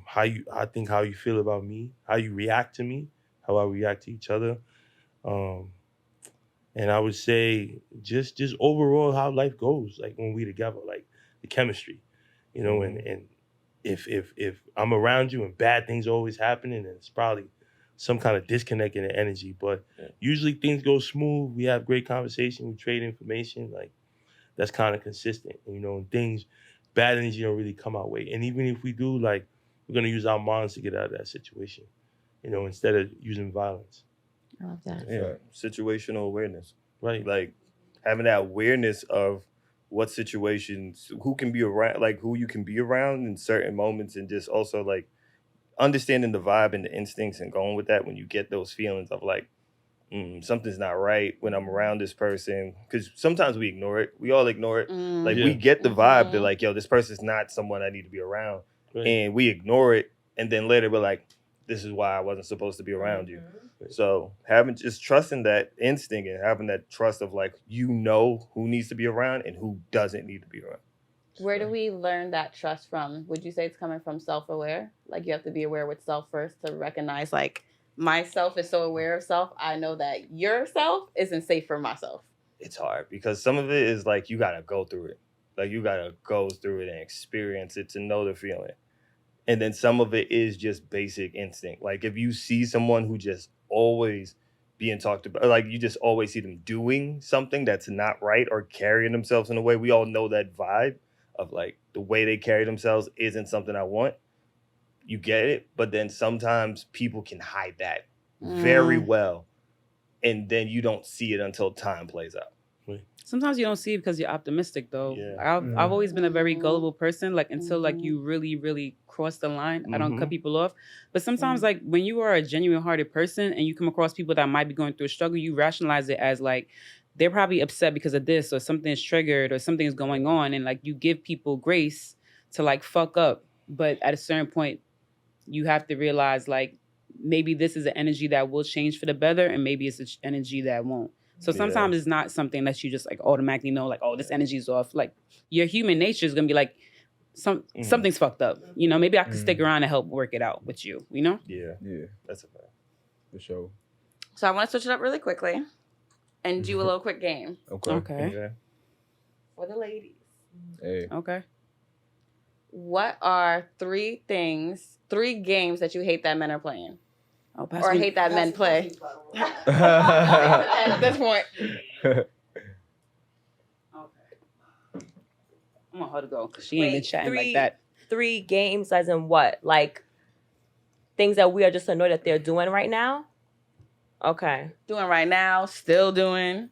how you feel about me, how you react to me, how I react to each other, and I would say just overall how life goes, like when we together, like the chemistry, and if I'm around you and bad things are always happening, then it's probably some kind of disconnect in the energy. But usually things go smooth. We have great conversation. We trade information. Like that's kind of consistent. And things, bad energy don't really come our way. And even if we do, like we're gonna use our minds to get out of that situation. Instead of using violence. I love that. Yeah, situational awareness. Right. Like having that awareness of what situations, who can be around, like who you can be around in certain moments, and just also like understanding the vibe and the instincts and going with that when you get those feelings of like, something's not right when I'm around this person. Because sometimes we ignore it. We all ignore it. Like we get the vibe that like, yo, this person's not someone I need to be around. Right. And we ignore it. And then later we're like, this is why I wasn't supposed to be around you. So just trusting that instinct and having that trust of like, who needs to be around and who doesn't need to be around. Where do we learn that trust from? Would you say it's coming from self-aware? Like you have to be aware with self first to recognize like myself is so aware of self. I know that yourself isn't safe for myself. It's hard because some of it is like you got to go through it. Like you got to go through it and experience it to know the feeling. And then some of it is just basic instinct. Like if you see someone who just always being talked about, like you just always see them doing something that's not right or carrying themselves in a way, we all know that vibe of like the way they carry themselves isn't something I want. You get it, but then sometimes people can hide that very well, and then you don't see it until time plays out. Sometimes you don't see it because you're optimistic, though. Yeah. I've always been a very gullible person, like until like you really, really cross the line. I don't cut people off. But sometimes like when you are a genuine hearted person and you come across people that might be going through a struggle, you rationalize it as like, they're probably upset because of this or something is triggered or something is going on. And like you give people grace to like fuck up. But at a certain point, you have to realize like maybe this is an energy that will change for the better and maybe it's an energy that won't. So sometimes it's not something that you just like automatically know, like, oh, this energy is off. Like your human nature is going to be like, something's fucked up. You know, maybe I could stick around and help work it out with you. You know? Yeah, Yeah, that's a fact. for sure. So I want to switch it up really quickly and do a little quick game Okay. for the ladies. Hey. Okay. What are 3 games that you hate that men are playing? Oh, Or hate that men play? At At this point. Okay. I'm gonna hold it go because she ain't been chatting like that. 3 games as in what? Like things that we are just annoyed that they're doing right now? Okay. Doing right now, still doing.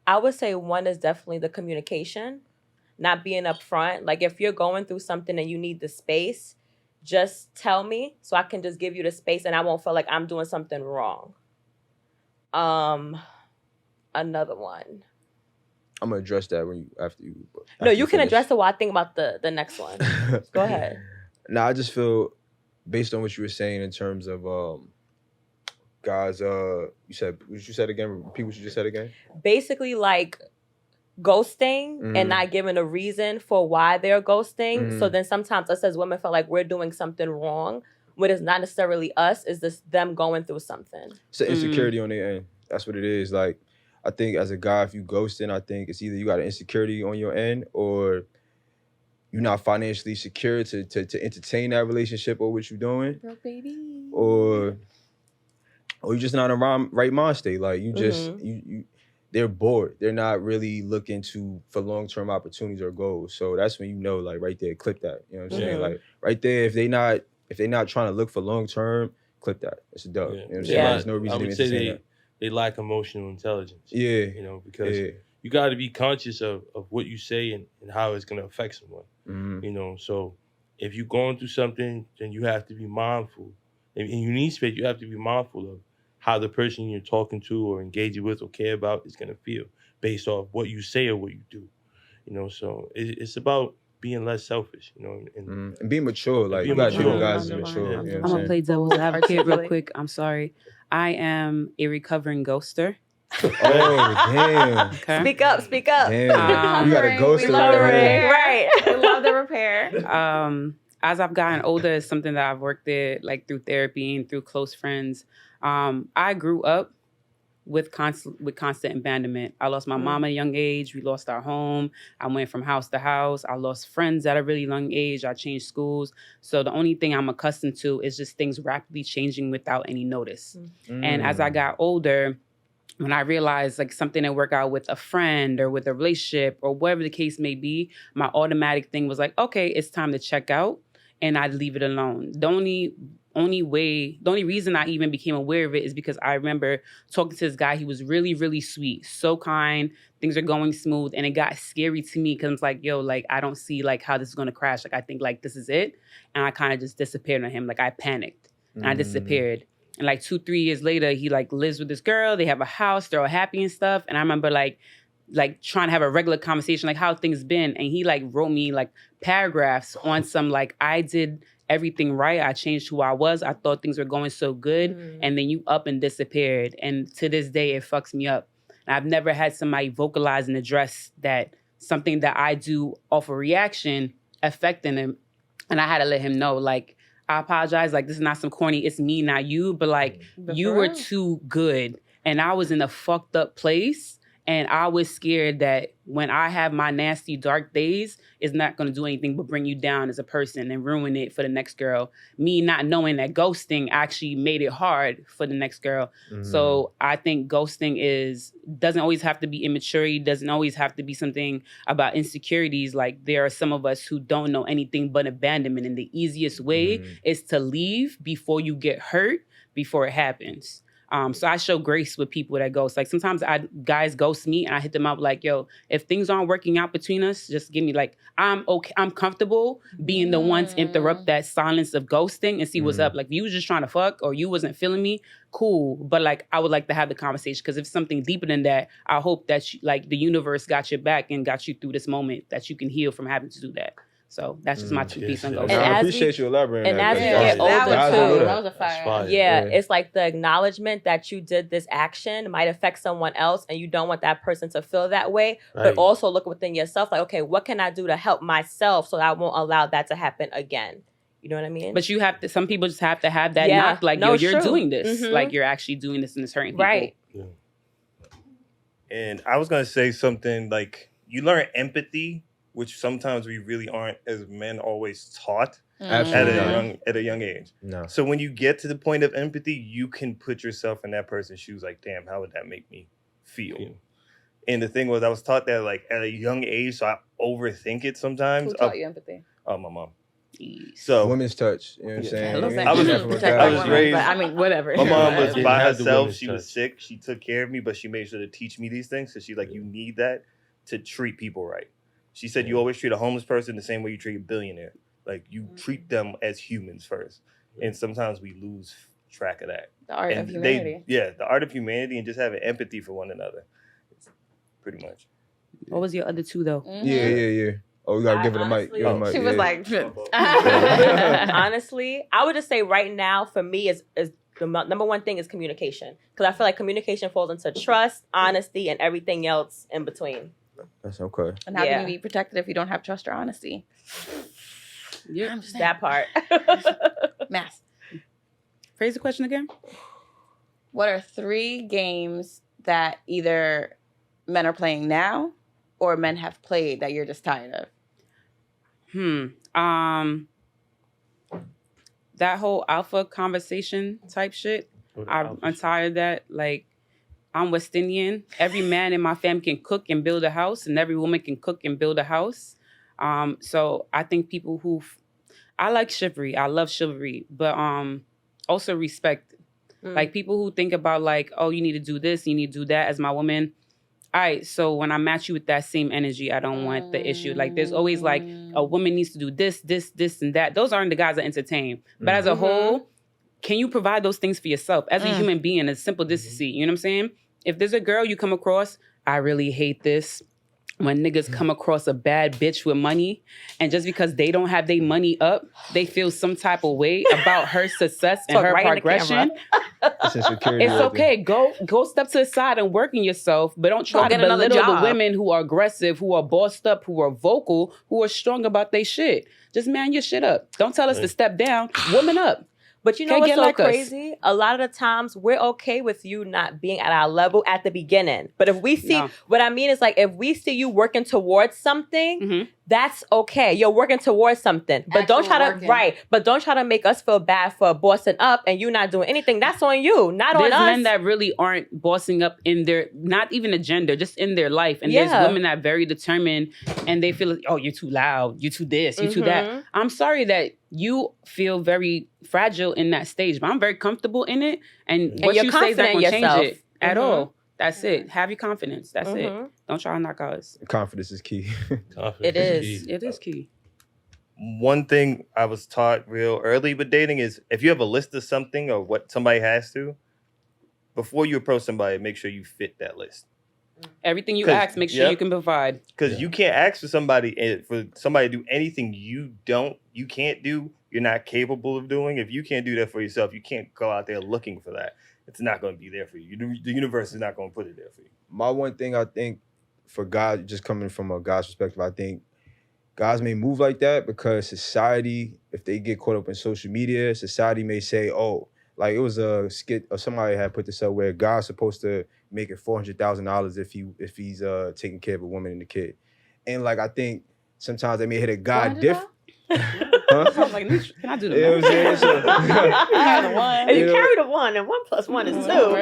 I would say one is definitely the communication, not being upfront. Like if you're going through something and you need the space, just tell me so I can just give you the space and I won't feel like I'm doing something wrong. Another one. I'm gonna address that after you. No, you can address it while I think about the next one. Go ahead. Nah, I just feel based on what you were saying in terms of guys, you said what you said again. Repeat what you just said again. Basically, like ghosting and not giving a reason for why they're ghosting. So then sometimes us as women feel like we're doing something wrong when it's not necessarily us. It's just them going through something. It's an insecurity on their end. That's what it is. Like, I think as a guy, if you ghosting, I think it's either you got an insecurity on your end or you're not financially secure to entertain that relationship or what you're doing. Broke baby. Or you're just not in a right mind state. Like you just they're bored. They're not really looking for long-term opportunities or goals. So that's when you know, like right there, clip that. You know what I'm saying? Like right there, if they not trying to look for long-term, clip that. It's a dub. You know what I'm saying? There's no reason to entertain that. They lack emotional intelligence. Yeah. You know, because you got to be conscious of what you say and how it's going to affect someone. You know, so if you're going through something, then you have to be mindful. And you need space, you have to be mindful of how the person you're talking to or engaging with or care about is going to feel based off what you say or what you do. You know, so it's about being less selfish, you know. And being mature. Like, you got to know guys are mature. You know what I'm going to play devil's advocate real quick. I'm sorry. I am a recovering ghoster. Oh, damn. Okay. Speak up. Damn. You got a ghoster Right. We love the repair. As I've gotten older, it's something that I've worked at, like through therapy and through close friends. I grew up with constant abandonment. I lost my mom at a young age. We lost our home. I went from house to house. I lost friends at a really young age. I changed schools. So the only thing I'm accustomed to is just things rapidly changing without any notice. And as I got older, when I realized like something didn't work out with a friend or with a relationship or whatever the case may be, my automatic thing was like, okay, it's time to check out, and I'd leave it alone. The only reason I even became aware of it is because I remember talking to this guy. He was really, really sweet, so kind. Things are going smooth, and it got scary to me because I was like, yo, like I don't see like how this is gonna crash. Like I think like this is it, and I kind of just disappeared on him. Like I panicked and I disappeared. And like 2-3 years later, he like lives with this girl. They have a house. They're all happy and stuff. And I remember like trying to have a regular conversation, like how things been. And he like wrote me like paragraphs on some like I did everything right. I changed who I was. I thought things were going so good. And then you up and disappeared. And to this day, it fucks me up. And I've never had somebody vocalize and address that something that I do off a reaction affecting him. And I had to let him know, like, I apologize. Like, this is not some corny, it's me, not you. But like, you were too good. And I was in a fucked up place. And I was scared that when I have my nasty, dark days, it's not going to do anything but bring you down as a person and ruin it for the next girl. Me not knowing that ghosting actually made it hard for the next girl. So I think ghosting doesn't always have to be immaturity, doesn't always have to be something about insecurities. Like there are some of us who don't know anything but abandonment. And the easiest way is to leave before you get hurt, before it happens. So I show grace with people that ghost. Like sometimes guys ghost me and I hit them up like, yo, if things aren't working out between us, just give me like, I'm okay. I'm comfortable being the one to interrupt that silence of ghosting and see what's up. Like if you was just trying to fuck or you wasn't feeling me, cool. But like, I would like to have the conversation because if it's something deeper than that, I hope that like the universe got your back and got you through this moment that you can heal from having to do that. So that's just my 2 piece on yes. those. Nah, I as we- appreciate you elaborating. and that, as we because get guys- older, guys too, don't do that that. was a fire. Fire. Yeah, Yeah. it's like the acknowledgement that you did this action might affect someone else and you don't want that person to feel that way. Right. But also look within yourself like, okay, what can I do to help myself so that I won't allow that to happen again? You know what I mean? But you have to. Some people just have to have that Yeah. knock. Like, No, yo, it's you're true. doing this. Mhm. Like, you're actually doing this and it's hurting people. Right. And I was gonna say something like you learn empathy, which sometimes we really aren't as men always taught Absolutely not. at a young age. No. So when you get to the point of empathy, you can put yourself in that person's shoes. Like, damn, how would that make me feel? Yeah. And the thing was, I was taught that like at a young age, so I overthink it sometimes. Who taught you empathy? Oh, my mom. Jeez. So Women's touch. You know what I'm Yeah. saying? Hello, Women I was- get that from a protect guy. I was women, raised- but I mean, whatever. my mom was Didn't by have the herself. women's She was touch. sick. She took care of me, but she made sure to teach me these things. So she's like, you need that to treat people right. She said, you always treat a homeless person the same way you treat a billionaire. Like, you treat them as humans first. And sometimes we lose track of that. The art of And humanity. the art of humanity and just having empathy for one another. It's pretty much. What was your other 2 though? Mhm. Yeah. Oh, we gotta I give it a mic. honestly- Give it a mic. She was yeah. like, Honestly, I would just say right now for me is the number one thing is communication, because I feel like communication falls into trust, honesty, and everything else in between. That's okay. and how Yeah. can you be protected if you don't have trust or honesty? Yeah. I'm just saying. That part. Math. Phrase the question again. What are 3 games that either men are playing now or men have played that you're just tired of? That whole alpha conversation type shit. I'm tired of that. Like, I'm West Indian. Every man in my family can cook and build a house, and every woman can cook and build a house. So I think people I like chivalry. I love chivalry, but also respect. Like, people who think about like, oh, you need to do this, you need to do that as my woman. All right, so when I match you with that same energy, I don't want the issue. Like, there's always like a woman needs to do this, and that. Those aren't the guys that entertain. But as a whole, can you provide those things for yourself as a human being? As simple decency, you know what I'm saying? If there's a girl you come across, I really hate this when niggas come across a bad bitch with money, and just because they don't have their money up, they feel some type of way about her success and Talk her right in the progression. It's insecurity. It's right okay. Go step to the side and work on yourself, but don't try Go to get another belittle the job. women who are aggressive, who are bossed up, who are vocal, who are strong about their shit. Just man your shit up. Don't tell us to step down. Woman up. But you know Can't what's get so like us. crazy? A lot of the times we're okay with you not being at our level at the beginning. But if we see, No. what I mean is like, if we see you working towards something, Mhm. that's okay. You're working towards something. But don't try Actual to, working. but don't try to make us feel bad for bossing up and you not doing anything. That's on you, not There's on us. men that really aren't bossing up in their, not even a gender, just in their life. And there's Yeah. women that are very determined and they feel like, oh, you're too loud, you're too this, you're too Mhm. that. I'm sorry that you feel very fragile in that stage, but I'm very comfortable in it. And what you're you say is not confident going to in yourself. change it at Mhm. all. That's it. Have your confidence. That's it. Mhm. Don't try to knock us. Confidence is key. It is. It is key. One thing I was taught real early with dating is if you have a list of something or what somebody has to, before you approach somebody, make sure you fit that list. Everything you 'Cause- ask, make sure yep. you can provide. Because you can't ask for somebody to do anything you can't do, you're not capable of doing. If you can't do that for yourself, you can't go out there looking for that. It's not going to be there for you. The universe is not going to put it there for you. My one thing I think for guys, just coming from a guy's perspective, I think guys may move like that because society, if they get caught up in social media, society may say, oh, like it was a skit or somebody had put this up where a guy's supposed to make it $400,000 if he's taking care of a woman and a kid. And like I think sometimes they may hit a guy different. I was like, can I do the You know what I'm math? saying? So- And you Yeah. carry the 1 and 1 + 1 is 2. All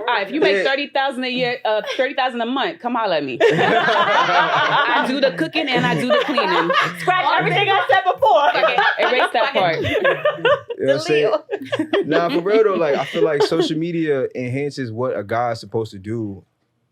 right, if you make Yeah. 30,000 a year, 30,000 a month, come holler at me. I do the cooking and I do the cleaning. Scratch everything I said before. Okay, erase that part. You know what I'm saying? Nah, for real though, like I feel like social media enhances what a guy's supposed to do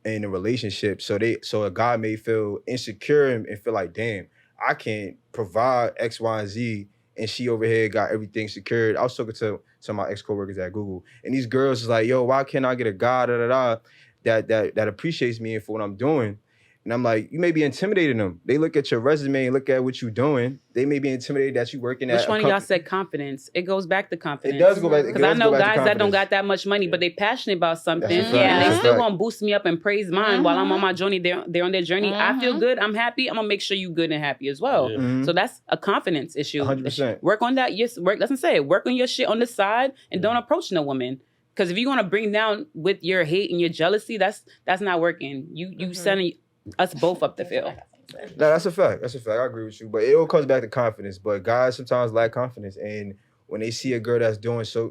in a relationship. So a guy may feel insecure and feel like, damn, I can't provide X, Y, and Z, and she over here got everything secured. I was talking to some of my ex-coworkers at Google, and these girls is like, yo, why can't I get a guy that appreciates me for what I'm doing? And I'm like, you may be intimidating them. They look at your resume and look at what you're doing. They may be intimidated that you working at Which one of y'all said confidence? It goes back to confidence. It does go back. Because I know guys that don't got that much money, but they passionate about something. That's a fact. Yeah. And That's they a still fact. gonna boost me up and praise mine while I'm on my journey. They're on their journey. I feel good. I'm happy. I'm gonna make sure you good and happy as well. Yeah. Mhm. So that's a confidence issue. 100%. Work on that. Yes, work. Doesn't say it. Work on your shit on the side and don't approach no woman. Because if you want to bring down with your hate and your jealousy, that's not working. You sending us both up the field. No, that's a fact. That's a fact. I agree with you. But it all comes back to confidence. But guys sometimes lack confidence. And when they see a girl that's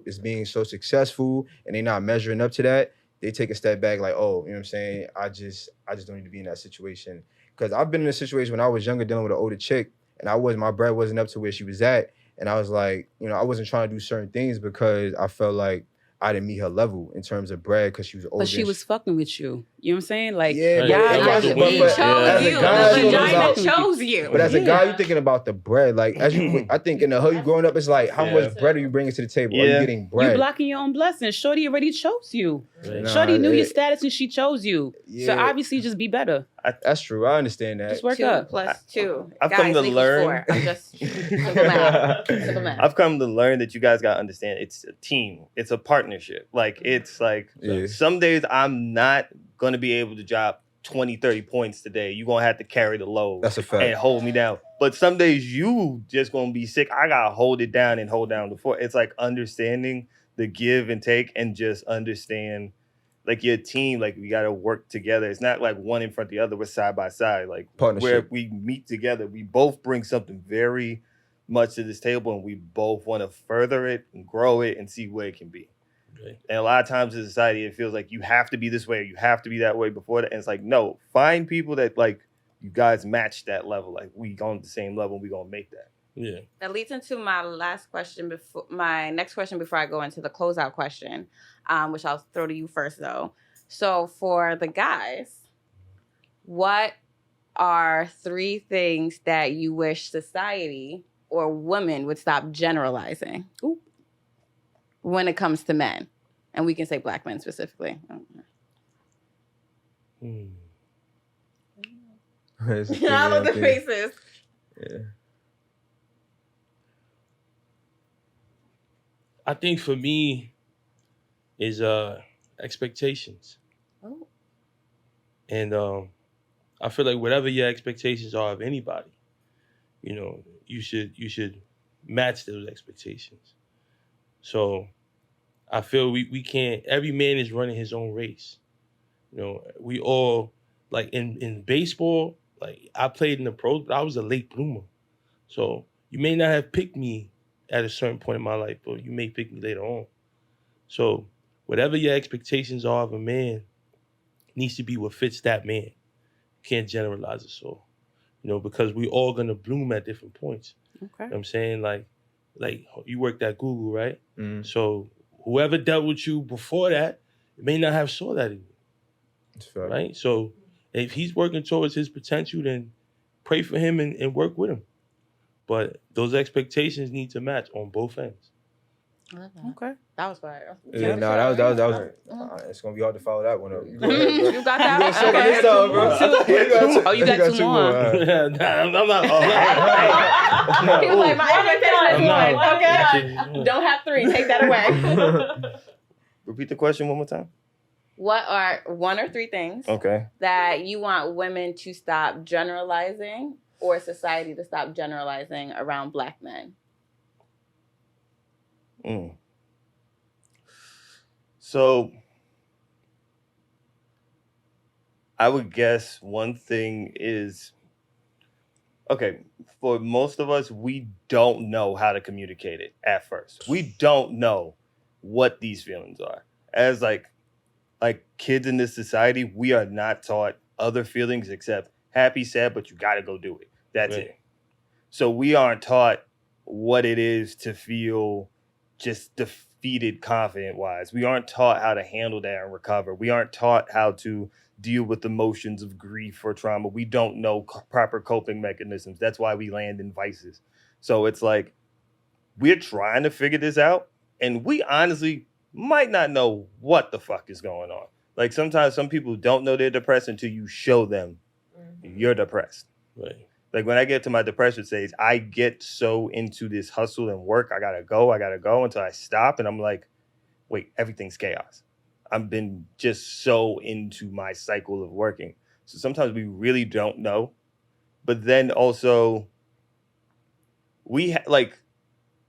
is being so successful and they're not measuring up to that, they take a step back like, oh, you know what I'm saying? I just don't need to be in that situation. Because I've been in a situation when I was younger dealing with an older chick and my bread wasn't up to where she was at. And I was like, you know, I wasn't trying to do certain things because I felt like I didn't meet her level in terms of bread because she was older. But she was fucking with you. You know what I'm saying? Like, Yeah, but- yeah, He He but chose as a you. guy, The it's all vagina about- chose you. But as a guy, you're thinking about the bread. Like, I think in the hood, you growing up, it's like, how much bread are you bringing to the table? Are you Yeah. getting bread? You blocking your own blessings. Shorty already chose you. Nah, Shorty knew your it- status and she chose you. So Yeah. obviously just be better. That's true. I understand that. Just work 2 up. plus 2. I've Guys, come to equals learn- 4. I'm just simple math. Simple math. I've come to learn that you guys gotta understand it's a team. It's a partnership. Like it's like Yeah. some days I'm not gonna be able to drop 20, 30 points today. You're gonna have to carry the load That's a and fact. hold me down. But some days you just gonna be sick. I gotta hold it down and hold down the fort. It's like understanding the give and take and just understand like your team, like we gotta work together. It's not like one in front of the other. We're side by side. Like Partnership. where we meet together, we both bring something very much to this table and we both want to further it and grow it and see where it can be. Okay. And a lot of times in society, it feels like you have to be this way, or you have to be that way before that. And it's like, no, find people that like you guys match that level. Like we on the same level, and we gonna make that. Yeah. That leads into my next question before I go into the closeout question, which I'll throw to you first though. So for the guys, what are 3 things that you wish society or women would stop generalizing when it comes to men? And we can say Black men specifically. It's a thing, I love the okay. faces. Yeah. I think for me is expectations. Oh. And I feel like whatever your expectations are of anybody, you know, you should match those expectations. So I feel we can't, every man is running his own race. You know, we all, like in baseball, like I played in the pros, but I was a late bloomer. So you may not have picked me at a certain point in my life, but you may pick me later on. So whatever your expectations are of a man needs to be what fits that man. You can't generalize it so, you know, because we all gonna bloom at different points. Okay. You know what I'm saying? Like you worked at Google, right? Mhm. So whoever dealt with you before that, may not have saw that in you, It's fact. right? So if he's working towards his potential, then pray for him and work with him. But those expectations need to match on both ends. I love that. Okay. That was fire. Yeah, no, that was it's gonna be hard to follow that one up. You go ahead, bro. You got You that? go second Okay. this time, bro. Oh, you got 2 more. All right. Nah, I'm not. He was like, my expectation is I'm 1. not. Okay. Don't have 3. Take that away. Repeat the question one more time. What are 1 or 3 things Okay. that you want women to stop generalizing or society to stop generalizing around Black men? So I would guess one thing is, okay, for most of us, we don't know how to communicate it at first. We don't know what these feelings are. As like kids in this society, we are not taught other feelings except happy, sad, but you gotta go do it. That's Right. it. So we aren't taught what it is to feel just defeated confident wise. We aren't taught how to handle that and recover. We aren't taught how to deal with emotions of grief or trauma. We don't know proper coping mechanisms. That's why we land in vices. So it's like we're trying to figure this out, and we honestly might not know what the fuck is going on. Like sometimes some people don't know they're depressed until you show them you're depressed. Right. Like when I get to my depression stage, I get so into this hustle and work. I gotta go until I stop. And I'm like, wait, everything's chaos. I've been just so into my cycle of working. So sometimes we really don't know. But then also, like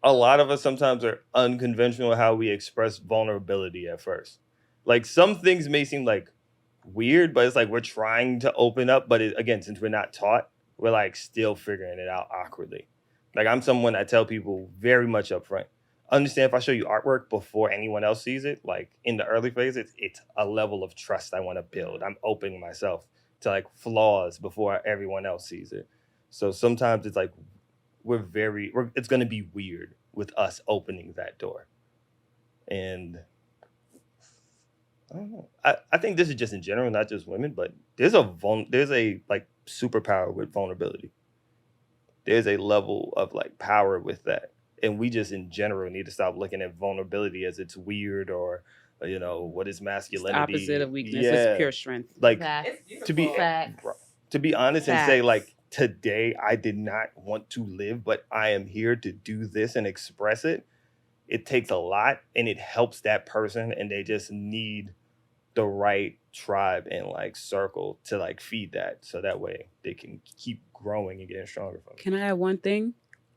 a lot of us sometimes are unconventional how we express vulnerability at first. Like some things may seem like weird, but it's like we're trying to open up. But again, since we're not taught, we're like still figuring it out awkwardly. Like I'm someone I tell people very much up front. Understand if I show you artwork before anyone else sees it, like in the early phases, it's a level of trust I want to build. I'm opening myself to like flaws before everyone else sees it. So sometimes it's like it's going to be weird with us opening that door. And I don't know. I think this is just in general, not just women, but there's a like superpower with vulnerability. There's a level of like power with that. And we just in general need to stop looking at vulnerability as it's weird or, what is masculinity? It's the opposite of weakness. It's pure strength. Like Facts. to be honest and say like, today I did not want to live, but I am here to do this and express it. It takes a lot and it helps that person, and they just need the right tribe and like circle to like feed that, so that way they can keep growing and getting stronger from it. Can I add one thing?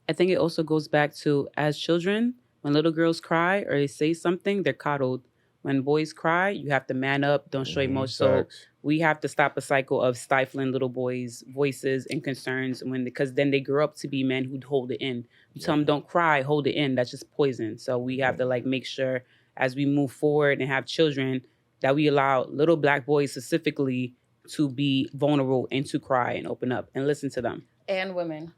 I think it also goes back to, as children, when little girls cry or they say something, they're coddled. When boys cry, you have to man up, don't show emotion. So we have to stop a cycle of stifling little boys' voices and concerns because then they grow up to be men who hold it in. You tell them don't cry, hold it in. That's just poison. So we have to like make sure as we move forward and have children that we allow little Black boys specifically to be vulnerable and to cry and open up and listen to them. And women.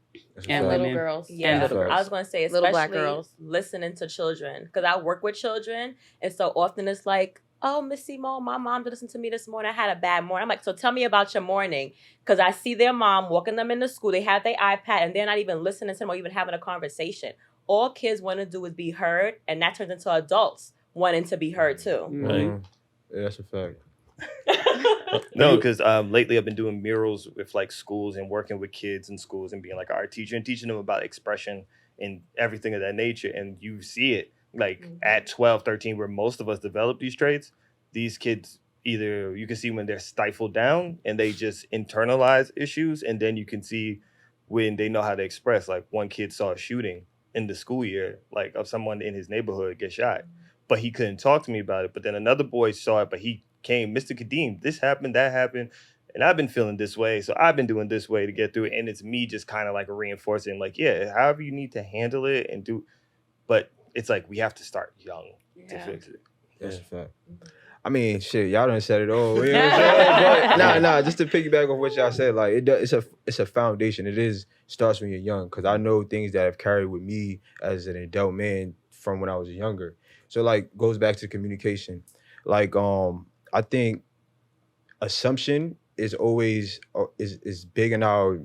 And little women. girls. Yeah, little girls. I was going to say, especially Little Black girls. listening to children, because I work with children, and so often it's like, oh, Miss Simone, my mom did listen to me this morning. I had a bad morning. I'm like, so tell me about your morning, because I see their mom walking them into school. They have their iPad, and they're not even listening to them or even having a conversation. All kids want to do is be heard, and that turns into adults wanting to be heard too. Right. Yeah, that's a fact. No, because lately I've been doing murals with like schools and working with kids in schools and being like an art teacher and teaching them about expression and everything of that nature. And you see it like at 12, 13, where most of us develop these traits. These kids, either you can see when they're stifled down and they just internalize issues, and then you can see when they know how to express. Like one kid saw a shooting in the school year, like of someone in his neighborhood get shot, but he couldn't talk to me about it. But then another boy saw it, but he came, Mr. Kadeem, this happened, that happened, and I've been feeling this way, so I've been doing this way to get through it. And it's me just kind of like reinforcing, like, yeah, however you need to handle it and do, but it's like we have to start young to fix it. That's a fact. I mean, shit, y'all done said it all. You know what I'm saying? But just to piggyback on what y'all said, like it's a foundation. It starts when you're young, because I know things that have carried with me as an adult man from when I was younger. So like goes back to communication. Like I think assumption is always is big in our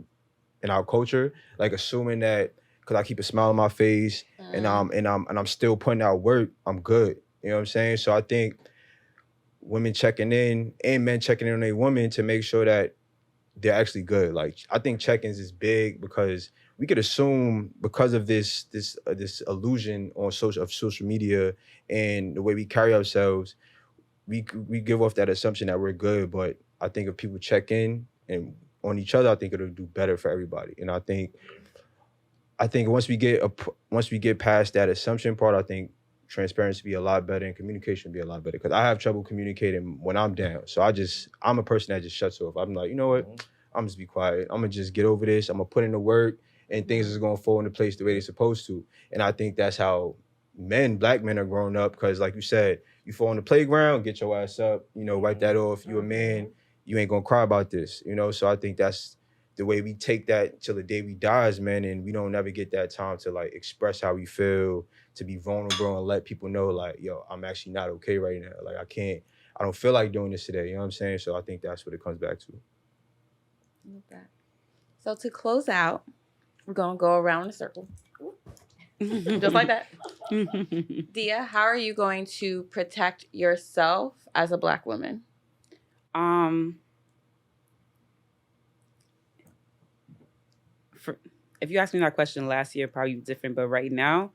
culture. Like assuming that because I keep a smile on my face and I'm still putting out work, I'm good. You know what I'm saying? So I think women checking in and men checking in on a woman to make sure that they're actually good. Like I think check-ins is big, because we could assume because of this illusion on social media and the way we carry ourselves, we give off that assumption that we're good. But I think if people check in and on each other, I think it'll do better for everybody. And I think once we get past that assumption part, I think transparency be a lot better and communication be a lot better, because I have trouble communicating when I'm down. So I'm a person that just shuts off. I'm like, you know what? I'm just be quiet. I'm gonna just get over this. I'm gonna put in the work, and things is gonna fall into place the way they're supposed to. And I think that's how Black men are growing up, because like you said, you fall on the playground, get your ass up, wipe that off. You a man, you ain't gonna cry about this, So I think that's the way we take that till the day we die as men, and we don't ever get that time to like express how we feel, to be vulnerable and let people know like, yo, I'm actually not okay right now. Like I don't feel like doing this today. You know what I'm saying? So I think that's what it comes back to. Love that. So to close out, we're gonna go around in a circle. Just like that. Dia, how are you going to protect yourself as a Black woman? if you asked me that question last year, probably different. But right now,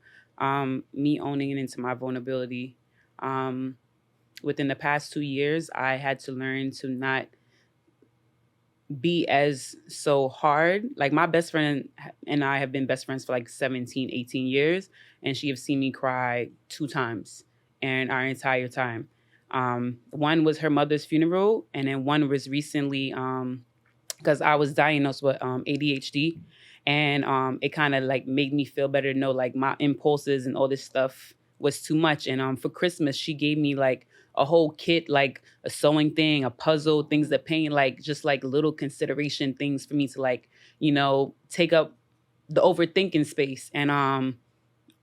me owning into my vulnerability, within the past 2 years, I had to learn to not be as so hard. Like my best friend and I have been best friends for like 17, 18 years. And she have seen me cry 2 times in our entire time. One was her mother's funeral. And then one was recently because I was diagnosed with ADHD. And it kind of like made me feel better to know like my impulses and all this stuff was too much. And for Christmas, she gave me like a whole kit, like a sewing thing, a puzzle, things to paint, like just like little consideration things for me to like, take up the overthinking space. And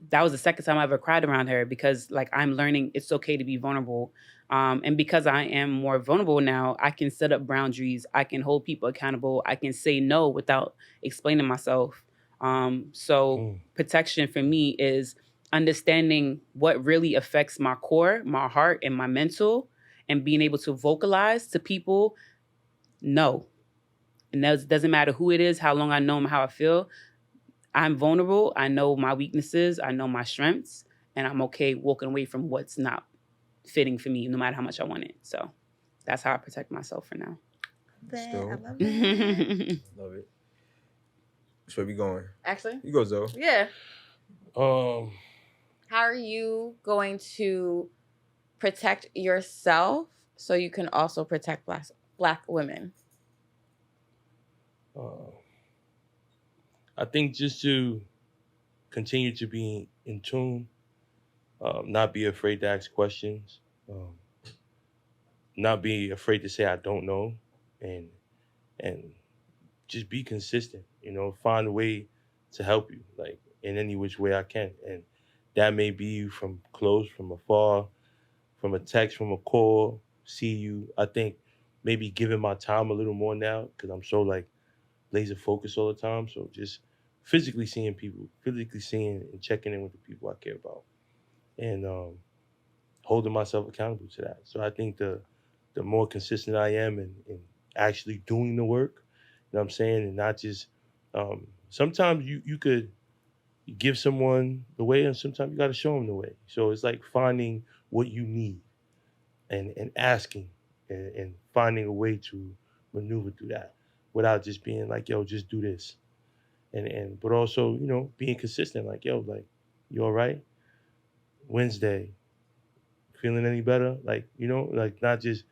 that was the second time I ever cried around her because like I'm learning it's okay to be vulnerable. And because I am more vulnerable now, I can set up boundaries. I can hold people accountable. I can say no without explaining myself. Protection for me is understanding what really affects my core, my heart, and my mental, and being able to vocalize to people, no. And that doesn't matter who it is, how long I know them, how I feel. I'm vulnerable. I know my weaknesses. I know my strengths. And I'm okay walking away from what's not fitting for me, no matter how much I want it. So that's how I protect myself for now. Still. I love that. Love it. Which way we going? Actually, You go, Zoe. yeah. Um, How are you going to protect yourself so you can also protect black women? I think just to continue to be in tune, not be afraid to ask questions, not be afraid to say I don't know, and just be consistent. Find a way to help you, like in any which way I can, and that may be from close, from afar, from a text, from a call, see you. I think maybe giving my time a little more now because I'm so like laser focused all the time. So just physically seeing people, physically seeing and checking in with the people I care about, and holding myself accountable to that. So I think the more consistent I am in actually doing the work, you know what I'm saying, and not just sometimes you could give someone the way, and sometimes you got to show them the way. So it's like finding what you need and asking and finding a way to maneuver through that without just being like, yo, just do this. But also, being consistent, like, yo, like, you all right? Wednesday, feeling any better? Like, like not just,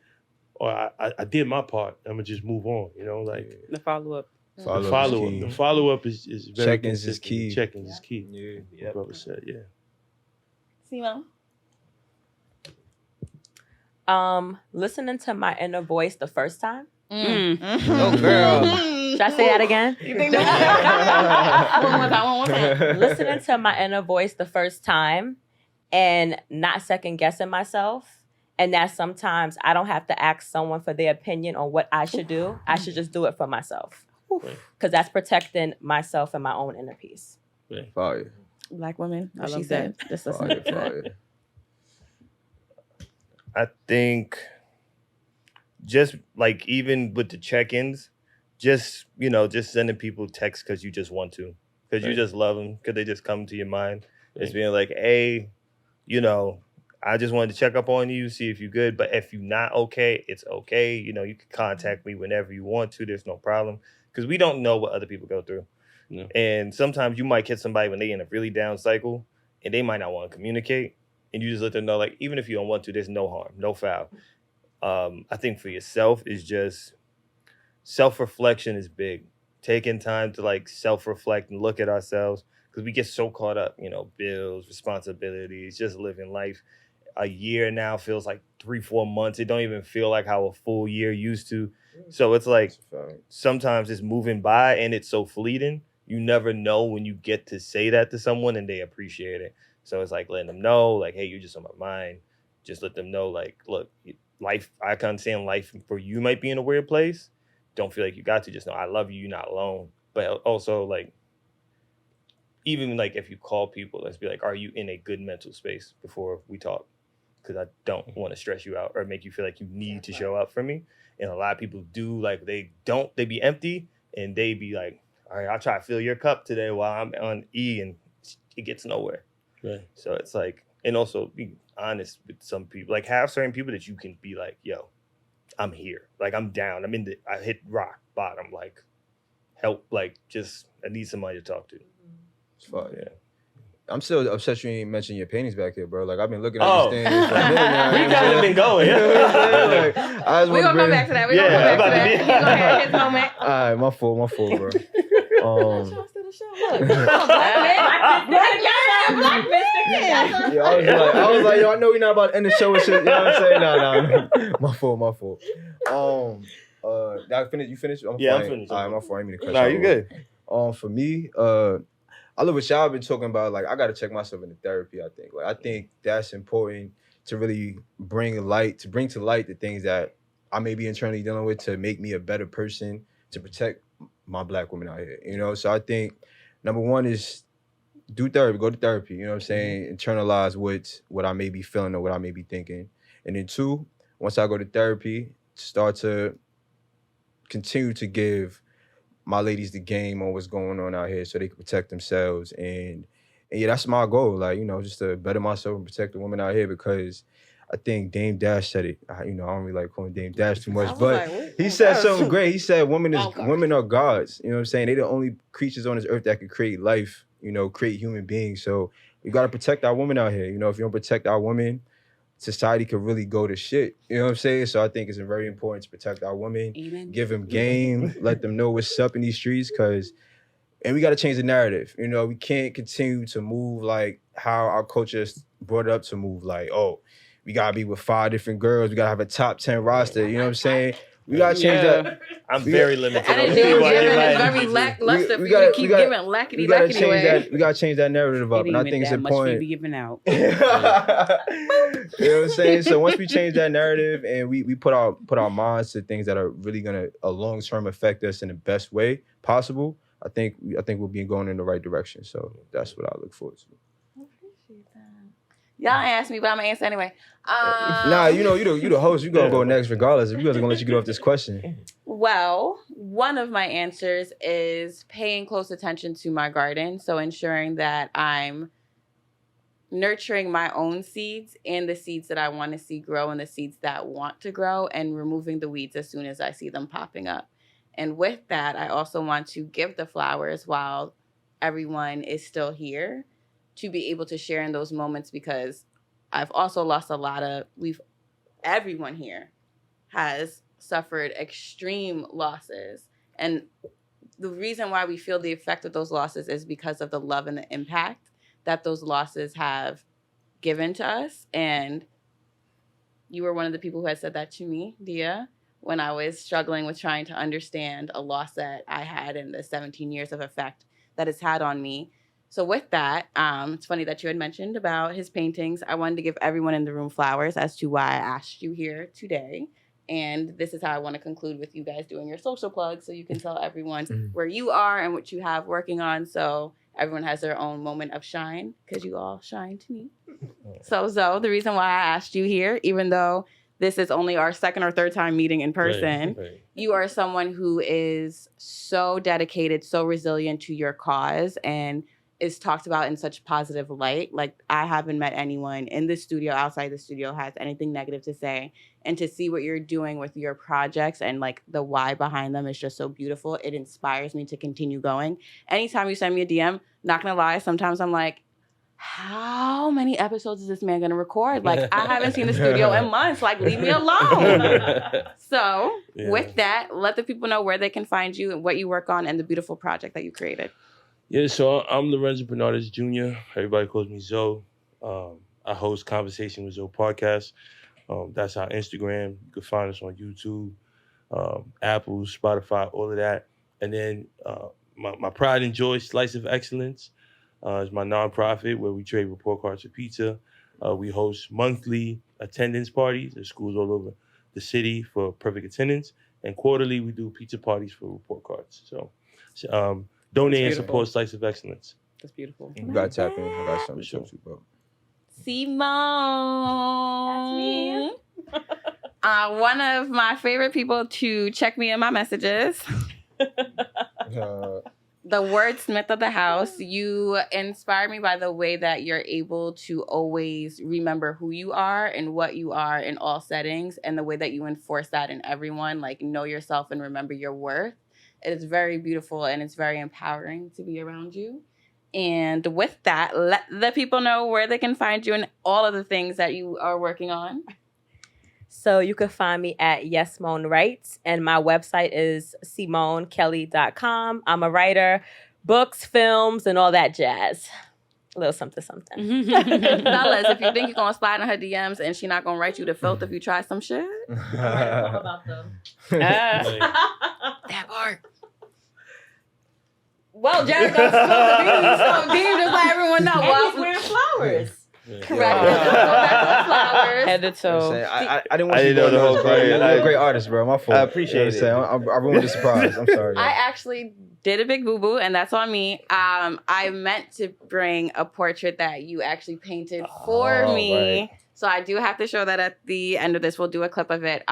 or I did my part, I'm gonna just move on, like The follow-up. the follow-up is very Check-ins is consistent. key. Check-ins is key. Yeah. My brother said, yeah. Simone? Listening to my inner voice the first time. Oh, girl. Should I say that again? You think that? One more time. Listening to my inner voice the first time and not second guessing myself. And that sometimes I don't have to ask someone for their opinion on what I should do. I should just do it for myself. Because that's protecting myself and my own inner peace. Fire. Black women, I what she love said. Just listen Fire, to that. fire. I think just like even with the check-ins, just sending people texts because you just want to, because you just love them, because they just come to your mind. It's being like, hey, I just wanted to check up on you, see if you're good. But if you're not okay, it's okay. You can contact me whenever you want to. There's no problem. Because we don't know what other people go through. No. And sometimes you might hit somebody when they're in a really down cycle and they might not want to communicate. And you just let them know, like, even if you don't want to, there's no harm, no foul. I think for yourself is just self-reflection is big. Taking time to like self-reflect and look at ourselves, because we get so caught up, bills, responsibilities, just living life. A year now feels like 3-4 months. It don't even feel like how a full year used to. So it's like sometimes it's moving by and it's so fleeting. You never know when you get to say that to someone and they appreciate it. So it's like letting them know, like, hey, you're just on my mind. Just let them know, like, look, life, I can understand life for you might be in a weird place. Don't feel like you got to. Just know I love you. You're not alone. But also, like, even like if you call people, let's be like, are you in a good mental space before we talk? Because I don't want to stress you out or make you feel like you need to show up for me. And a lot of people do, like, they be empty and they be like, all right, I'll try to fill your cup today while I'm on E, and it gets nowhere. Right. So it's like, and also be honest with some people. Like, have certain people that you can be like, yo, I'm here. Like, I'm down. I hit rock bottom. Like, help. Like, just, I need somebody to talk to. It's fine. Yeah. I'm still upset you ain't mentioned your paintings back here, bro. Like, I've been looking at these things for a minute now. We you know kind what of I'm been going. saying? Like, I just We're wanna gonna come back to that. We're gonna come back to that. You go ahead, his moment. All right, my fault, bro. Yeah, I was like, yo, I know we're not about to end the show and shit. You know what I'm saying? No. My fault. You finished? I'm finished. All right, my fault. I didn't mean to cut Nah, you you good. For me, I love what y'all been talking about. Like, I gotta check myself into therapy. I think that's important to really bring to light the things that I may be internally dealing with to make me a better person to protect my Black women out here. You know, so I think number one is do therapy, go to therapy. You know what I'm saying? Internalize what I may be feeling or what I may be thinking. And then two, once I go to therapy, start to continue to give my ladies the game on what's going on out here so they can protect themselves. And yeah, that's my goal. Like, you know, just to better myself and protect the women out here, because I think Dame Dash said it. I don't really like calling Dame Dash too much, but he said something great. He said women are gods. You know what I'm saying? They're the only creatures on this earth that can create life, you know, create human beings. So we got to protect our women out here. You know, if you don't protect our women, society could really go to shit. You know what I'm saying? So I think it's very important to protect our women, give them game, let them know what's up in these streets, and we got to change the narrative. You know, we can't continue to move like how our culture brought it up to move. Like, oh, we got to be with 5 different girls. We got to have a top 10 roster. You know what I'm saying? We got to change that. I'm very limited. And it's very lackluster for you to keep giving lackety away. We got to change that narrative up. It And I ain't think it's that much for you important. to be giving out. You know what I'm saying? So once we change that narrative and we put our minds to things that are really gonna a long-term affect us in the best way possible, I think we'll be going in the right direction. So that's what I look forward to. Y'all asked me, but I'm gonna answer anyway. Nah, you know, you the host. You gonna go next regardless. You guys are gonna let you get off this question. Well, one of my answers is paying close attention to my garden. So ensuring that I'm nurturing my own seeds and the seeds that I want to see grow and the seeds that want to grow, and removing the weeds as soon as I see them popping up. And with that, I also want to give the flowers while everyone is still here, to be able to share in those moments, because I've also lost everyone here has suffered extreme losses. And the reason why we feel the effect of those losses is because of the love and the impact that those losses have given to us. And you were one of the people who had said that to me, Dia, when I was struggling with trying to understand a loss that I had in the 17 years of effect that it's had on me. So with that, it's funny that you had mentioned about his paintings. I wanted to give everyone in the room flowers as to why I asked you here today. And this is how I want to conclude with you guys doing your social plugs, so you can tell everyone where you are and what you have working on, so everyone has their own moment of shine, because you all shine to me. So Zoe, the reason why I asked you here, even though this is only our second or third time meeting in person, you are someone who is so dedicated, so resilient to your cause, and is talked about in such positive light. Like, I haven't met anyone in the studio, outside the studio, has anything negative to say. And to see what you're doing with your projects and like the why behind them is just so beautiful. It inspires me to continue going. Anytime you send me a DM, not gonna lie, sometimes I'm like, how many episodes is this man gonna record? Like, I haven't seen the studio in months. Like, leave me alone. So with that, let the people know where they can find you and what you work on and the beautiful project that you created. Yeah, so I'm Lorenzo Bernardes Jr. Everybody calls me Zoe. I host Conversation with Zoe podcast. That's our Instagram. You can find us on YouTube, Apple, Spotify, all of that. And then my Pride and Joy Slice of Excellence is my nonprofit where we trade report cards for pizza. We host monthly attendance parties at schools all over the city for perfect attendance. And quarterly, we do pizza parties for report cards. So donate and support Slice of Excellence. That's beautiful. You got to tap in. I got something to show you, bro. Simone. That's me. One of my favorite people to check me in my messages. the wordsmith of the house. You inspire me by the way that you're able to always remember who you are and what you are in all settings, and the way that you enforce that in everyone. Like, know yourself and remember your worth. It is very beautiful and it's very empowering to be around you. And with that, let the people know where they can find you and all of the things that you are working on. So you can find me at Yes Simone Writes, and my website is SimoneKelly.com. I'm a writer, books, films, and all that jazz. A little something, something. Fellas, if you think you're going to slide in her DMs and she not going to write you the filth if you try some shit. About them. That part. Well, Jared got so Dean just let everyone know. And he's wearing flowers. Correct. Let's go back to the flowers. Head to toe. I didn't want I you to didn't know the whole story. thing. You're a great artist, bro. My fault. I appreciate it. I ruined the surprise. I'm sorry. I actually did a big boo-boo, and that's on me. I meant to bring a portrait that you actually painted for me. Right. So I do have to show that at the end of this. We'll do a clip of it.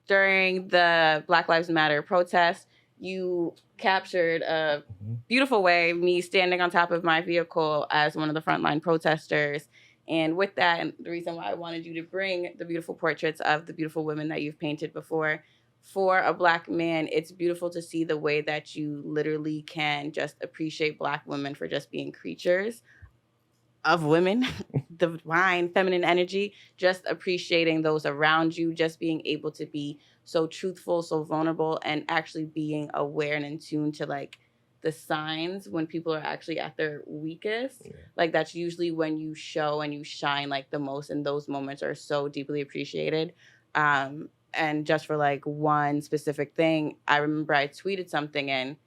During the Black Lives Matter protest, you captured a beautiful way me standing on top of my vehicle as one of the frontline protesters. And with that, and the reason why I wanted you to bring the beautiful portraits of the beautiful women that you've painted before, for a Black man, it's beautiful to see the way that you literally can just appreciate Black women for just being creatures of women, divine feminine energy, just appreciating those around you, just being able to be so truthful, so vulnerable, and actually being aware and in tune to like the signs when people are actually at their weakest. Yeah. Like that's usually when you show and you shine like the most, and those moments are so deeply appreciated. And just for like one specific thing, I remember I tweeted something, and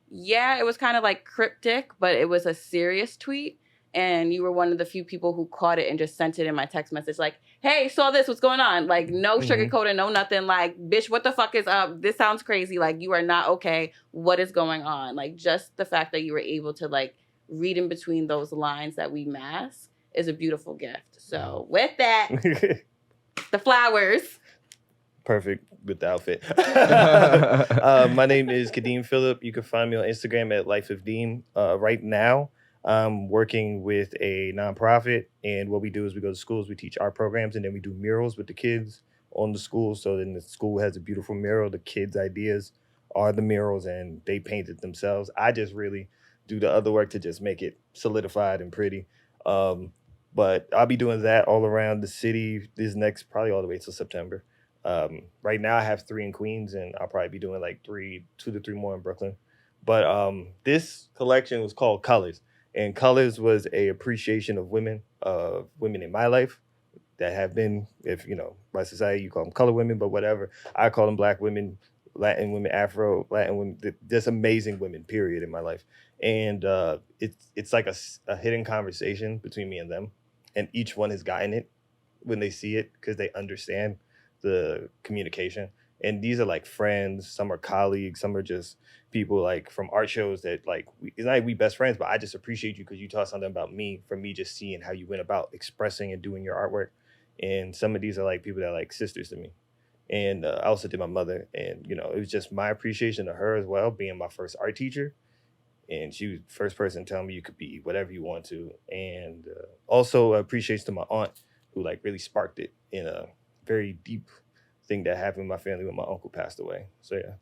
yeah, it was kind of like cryptic, but it was a serious tweet. And you were one of the few people who caught it and just sent it in my text message like, hey, saw this, what's going on? Like, no sugarcoating, no nothing. Like, bitch, what the fuck is up? This sounds crazy. Like, you are not okay. What is going on? Like, just the fact that you were able to, like, read in between those lines that we mask is a beautiful gift. So, with that, the flowers. Perfect with the outfit. My name is Kadeem Phillip. You can find me on Instagram at Life of Deem. Right now, I'm working with a nonprofit, and what we do is we go to schools, we teach art programs, and then we do murals with the kids on the school. So then the school has a beautiful mural. The kids' ideas are the murals, and they paint it themselves. I just really do the other work to just make it solidified and pretty. But I'll be doing that all around the city this next, probably all the way till September. Right now I have 3 in Queens, and I'll probably be doing like 2 to 3 more in Brooklyn. But this collection was called Colors. And Colors was a appreciation of women in my life that have been, if you know, by society you call them color women, but whatever. I call them Black women, Latin women, Afro, Latin women, just amazing women, period, in my life. And it's like a hidden conversation between me and them. And each one has gotten it when they see it because they understand the communication. And these are like friends, some are colleagues, some are just people like from art shows that like, it's not like we best friends, but I just appreciate you because you taught something about me from me just seeing how you went about expressing and doing your artwork. And some of these are like people that are like sisters to me. And I also did my mother, and you know, it was just my appreciation of her as well, being my first art teacher. And she was the first person telling me you could be whatever you want to. And also appreciation to my aunt who like really sparked it in a very deep thing that happened in my family when my uncle passed away. So yeah.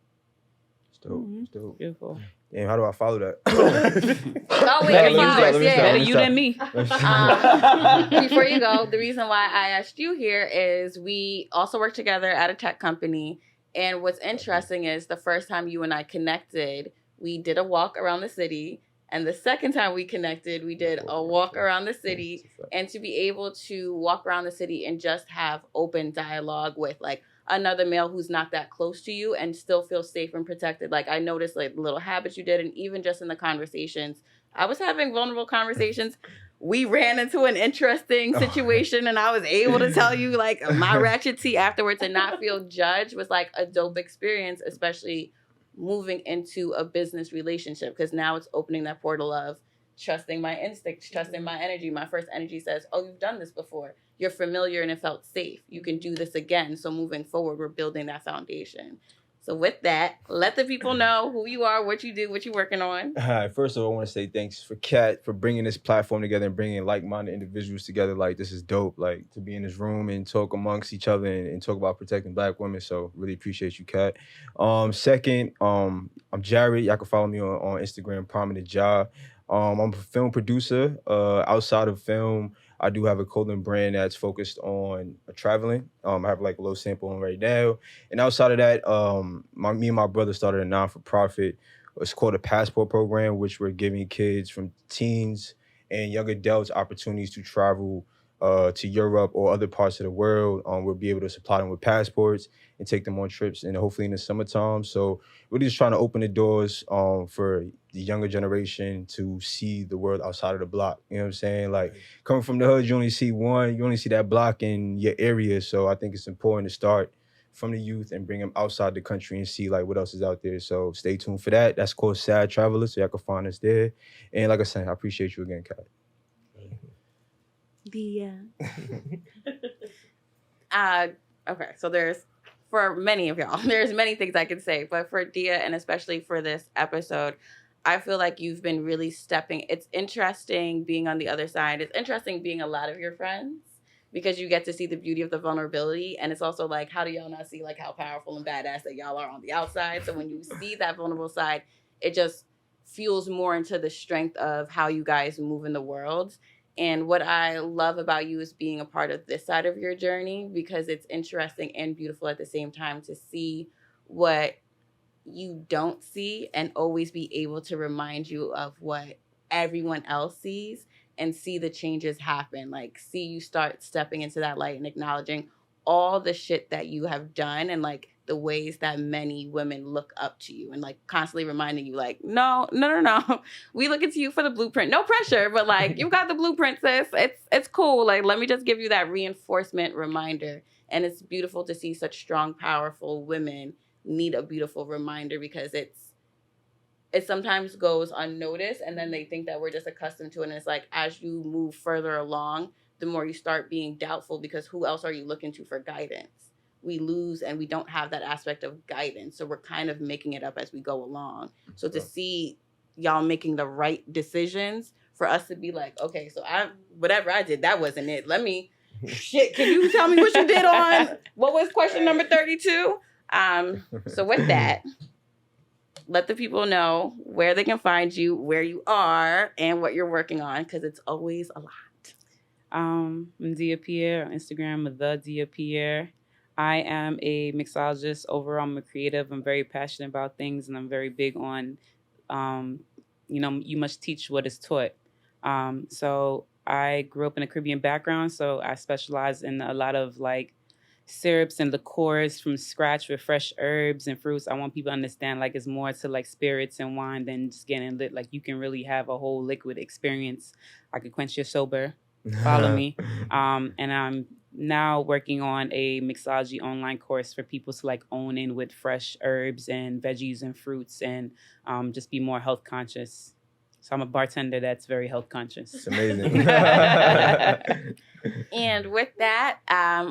It's dope. It's dope. Beautiful. Damn, how do I follow that? Oh, wait, the flowers. Yeah. Better you than me. Before you go, the reason why I asked you here is we also work together at a tech company. And what's interesting is the first time you and I connected, we did a walk around the city. And the second time we connected, we did a walk around the city. And to be able to walk around the city and just have open dialogue with like another male who's not that close to you and still feel safe and protected. Like I noticed like little habits you did, and even just in the conversations, I was having vulnerable conversations. We ran into an interesting situation and I was able to tell you like my ratchet tea afterwards and not feel judged was like a dope experience, especially moving into a business relationship, because now it's opening that portal of trusting my instincts, trusting my energy. My first energy says, oh, you've done this before. You're familiar and it felt safe. You can do this again. So moving forward, we're building that foundation. So with that, let the people know who you are, what you do, what you're working on. All right, first of all, I want to say thanks for Kat for bringing this platform together and bringing like-minded individuals together. Like, this is dope. Like, to be in this room and talk amongst each other and talk about protecting Black women. So, really appreciate you, Kat. Second, I'm Jared. Y'all can follow me on Instagram, Prominent Ja. I'm a film producer. Outside of film, I do have a clothing brand that's focused on traveling. I have like a little sample on right now. And outside of that, me and my brother started a non-for-profit. It's called a passport program, which we're giving kids from teens and young adults opportunities to travel to Europe or other parts of the world. We'll be able to supply them with passports and take them on trips, and hopefully in the summertime. So we're just trying to open the doors for the younger generation to see the world outside of the block. You know what I'm saying? Like, coming from the hood, you only see that block in your area. So I think it's important to start from the youth and bring them outside the country and see like what else is out there. So stay tuned for that. That's called Sad Traveler, so y'all can find us there. And like I said, I appreciate you again, Kat. Okay, so for many of y'all, there's many things I can say, but for Dia and especially for this episode, I feel like you've been really stepping. It's interesting being on the other side. It's interesting being a lot of your friends because you get to see the beauty of the vulnerability. And it's also like, how do y'all not see like how powerful and badass that y'all are on the outside? So when you see that vulnerable side, it just fuels more into the strength of how you guys move in the world. And what I love about you is being a part of this side of your journey because it's interesting and beautiful at the same time to see what you don't see and always be able to remind you of what everyone else sees and see the changes happen. Like, see you start stepping into that light and acknowledging all the shit that you have done and like the ways that many women look up to you and like constantly reminding you like, no. We looking to you for the blueprint. No pressure, but like you got the blueprint, sis. It's cool. Like, let me just give you that reinforcement reminder. And it's beautiful to see such strong, powerful women need a beautiful reminder because it sometimes goes unnoticed and then they think that we're just accustomed to it. And it's like, as you move further along, the more you start being doubtful because who else are you looking to for guidance? We lose and we don't have that aspect of guidance. So we're kind of making it up as we go along. So to see y'all making the right decisions for us to be like, okay, so whatever I did, that wasn't it. Can you tell me what you did on, what was question number 32? So with that, let the people know where they can find you, where you are, and what you're working on, because it's always a lot. I'm Dia Pierre on Instagram, the Dia Pierre. I am a mixologist. Overall, I'm a creative. I'm very passionate about things, and I'm very big on, you must teach what is taught. So I grew up in a Caribbean background, so I specialize in a lot of like syrups and liqueurs from scratch with fresh herbs and fruits. I want people to understand like it's more to like spirits and wine than just getting lit. Like you can really have a whole liquid experience. I could quench your sober. Follow me. And I'm now working on a mixology online course for people to like own in with fresh herbs and veggies and fruits and just be more health conscious. So I'm a bartender that's very health conscious. It's amazing. And with that,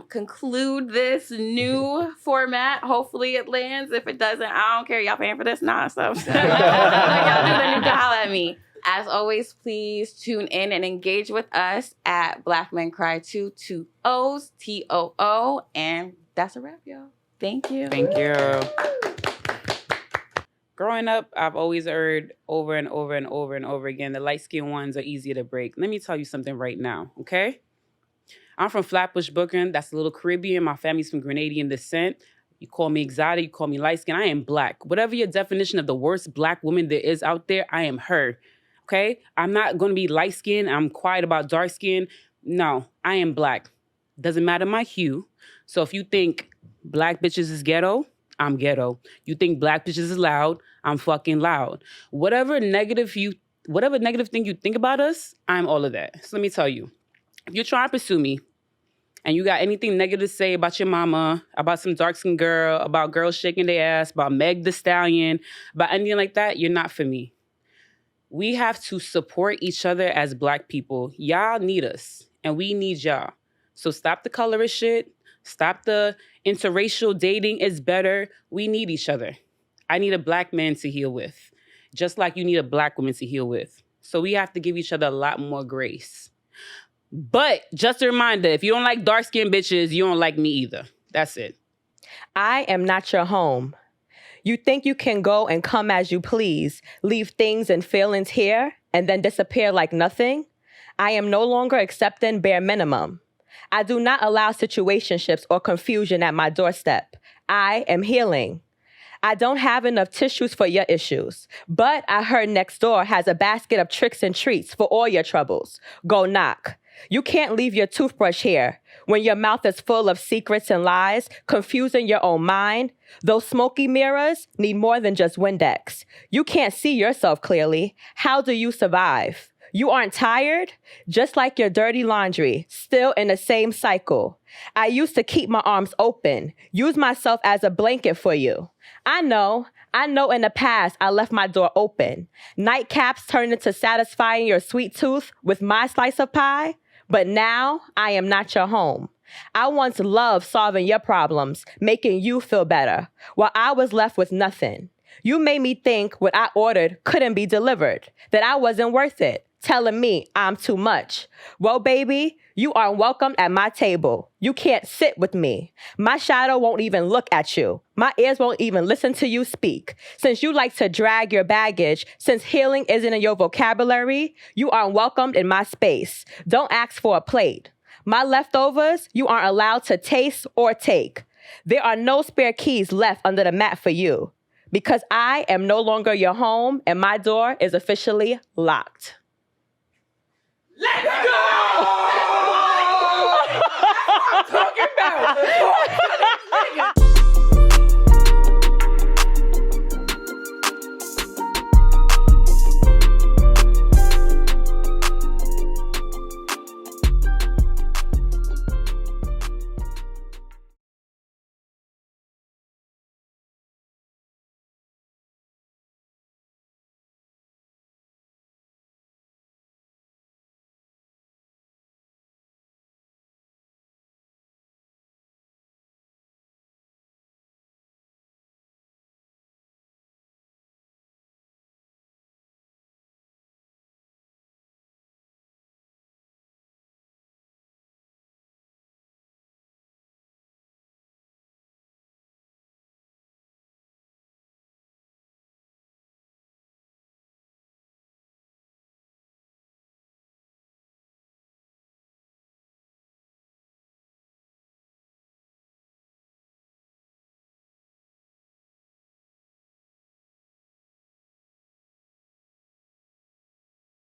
conclude this new format. Hopefully it lands. If it doesn't, I don't care. Y'all paying for this? Nah, so. Y'all do, then you can holler at me. As always, please tune in and engage with us at BlackMenCryToo, 2 O's, TOO. And that's a wrap, y'all. Thank you. Thank you. Growing up, I've always heard over and over and over and over again, the light-skinned ones are easier to break. Let me tell you something right now, okay? I'm from Flatbush, Brooklyn. That's a little Caribbean. My family's from Grenadian descent. You call me exotic, you call me light-skinned. I am black. Whatever your definition of the worst black woman there is out there, I am her, okay? I'm not going to be light-skinned. I'm quiet about dark-skinned. No, I am black. Doesn't matter my hue. So if you think black bitches is ghetto, I'm ghetto. You think black bitches is loud, I'm fucking loud. Whatever negative thing you think about us, I'm all of that. So let me tell you, if you're trying to pursue me and you got anything negative to say about your mama, about some dark-skinned girl, about girls shaking their ass, about Meg Thee Stallion, about anything like that, you're not for me. We have to support each other as black people. Y'all need us and we need y'all. So stop the colorist shit. Stop the interracial dating is better. We need each other. I need a black man to heal with, just like you need a black woman to heal with. So we have to give each other a lot more grace. But just a reminder, if you don't like dark-skinned bitches, you don't like me either. That's it. I am not your home. You think you can go and come as you please, leave things and feelings here, and then disappear like nothing? I am no longer accepting bare minimum. I do not allow situationships or confusion at my doorstep. I am healing. I don't have enough tissues for your issues, but I heard next door has a basket of tricks and treats for all your troubles. Go knock. You can't leave your toothbrush here when your mouth is full of secrets and lies, confusing your own mind. Those smoky mirrors need more than just Windex. You can't see yourself clearly. How do you survive? You aren't tired? Just like your dirty laundry, still in the same cycle. I used to keep my arms open, use myself as a blanket for you. I know in the past I left my door open. Nightcaps turned into satisfying your sweet tooth with my slice of pie. But now I am not your home. I once loved solving your problems, making you feel better, while I was left with nothing. You made me think what I ordered couldn't be delivered, that I wasn't worth it, telling me I'm too much. Well, baby, you aren't welcome at my table. You can't sit with me. My shadow won't even look at you. My ears won't even listen to you speak. Since you like to drag your baggage, since healing isn't in your vocabulary, you aren't welcomed in my space. Don't ask for a plate. My leftovers, you aren't allowed to taste or take. There are no spare keys left under the mat for you, because I am no longer your home and my door is officially locked. Let's go! That's what I'm talking about.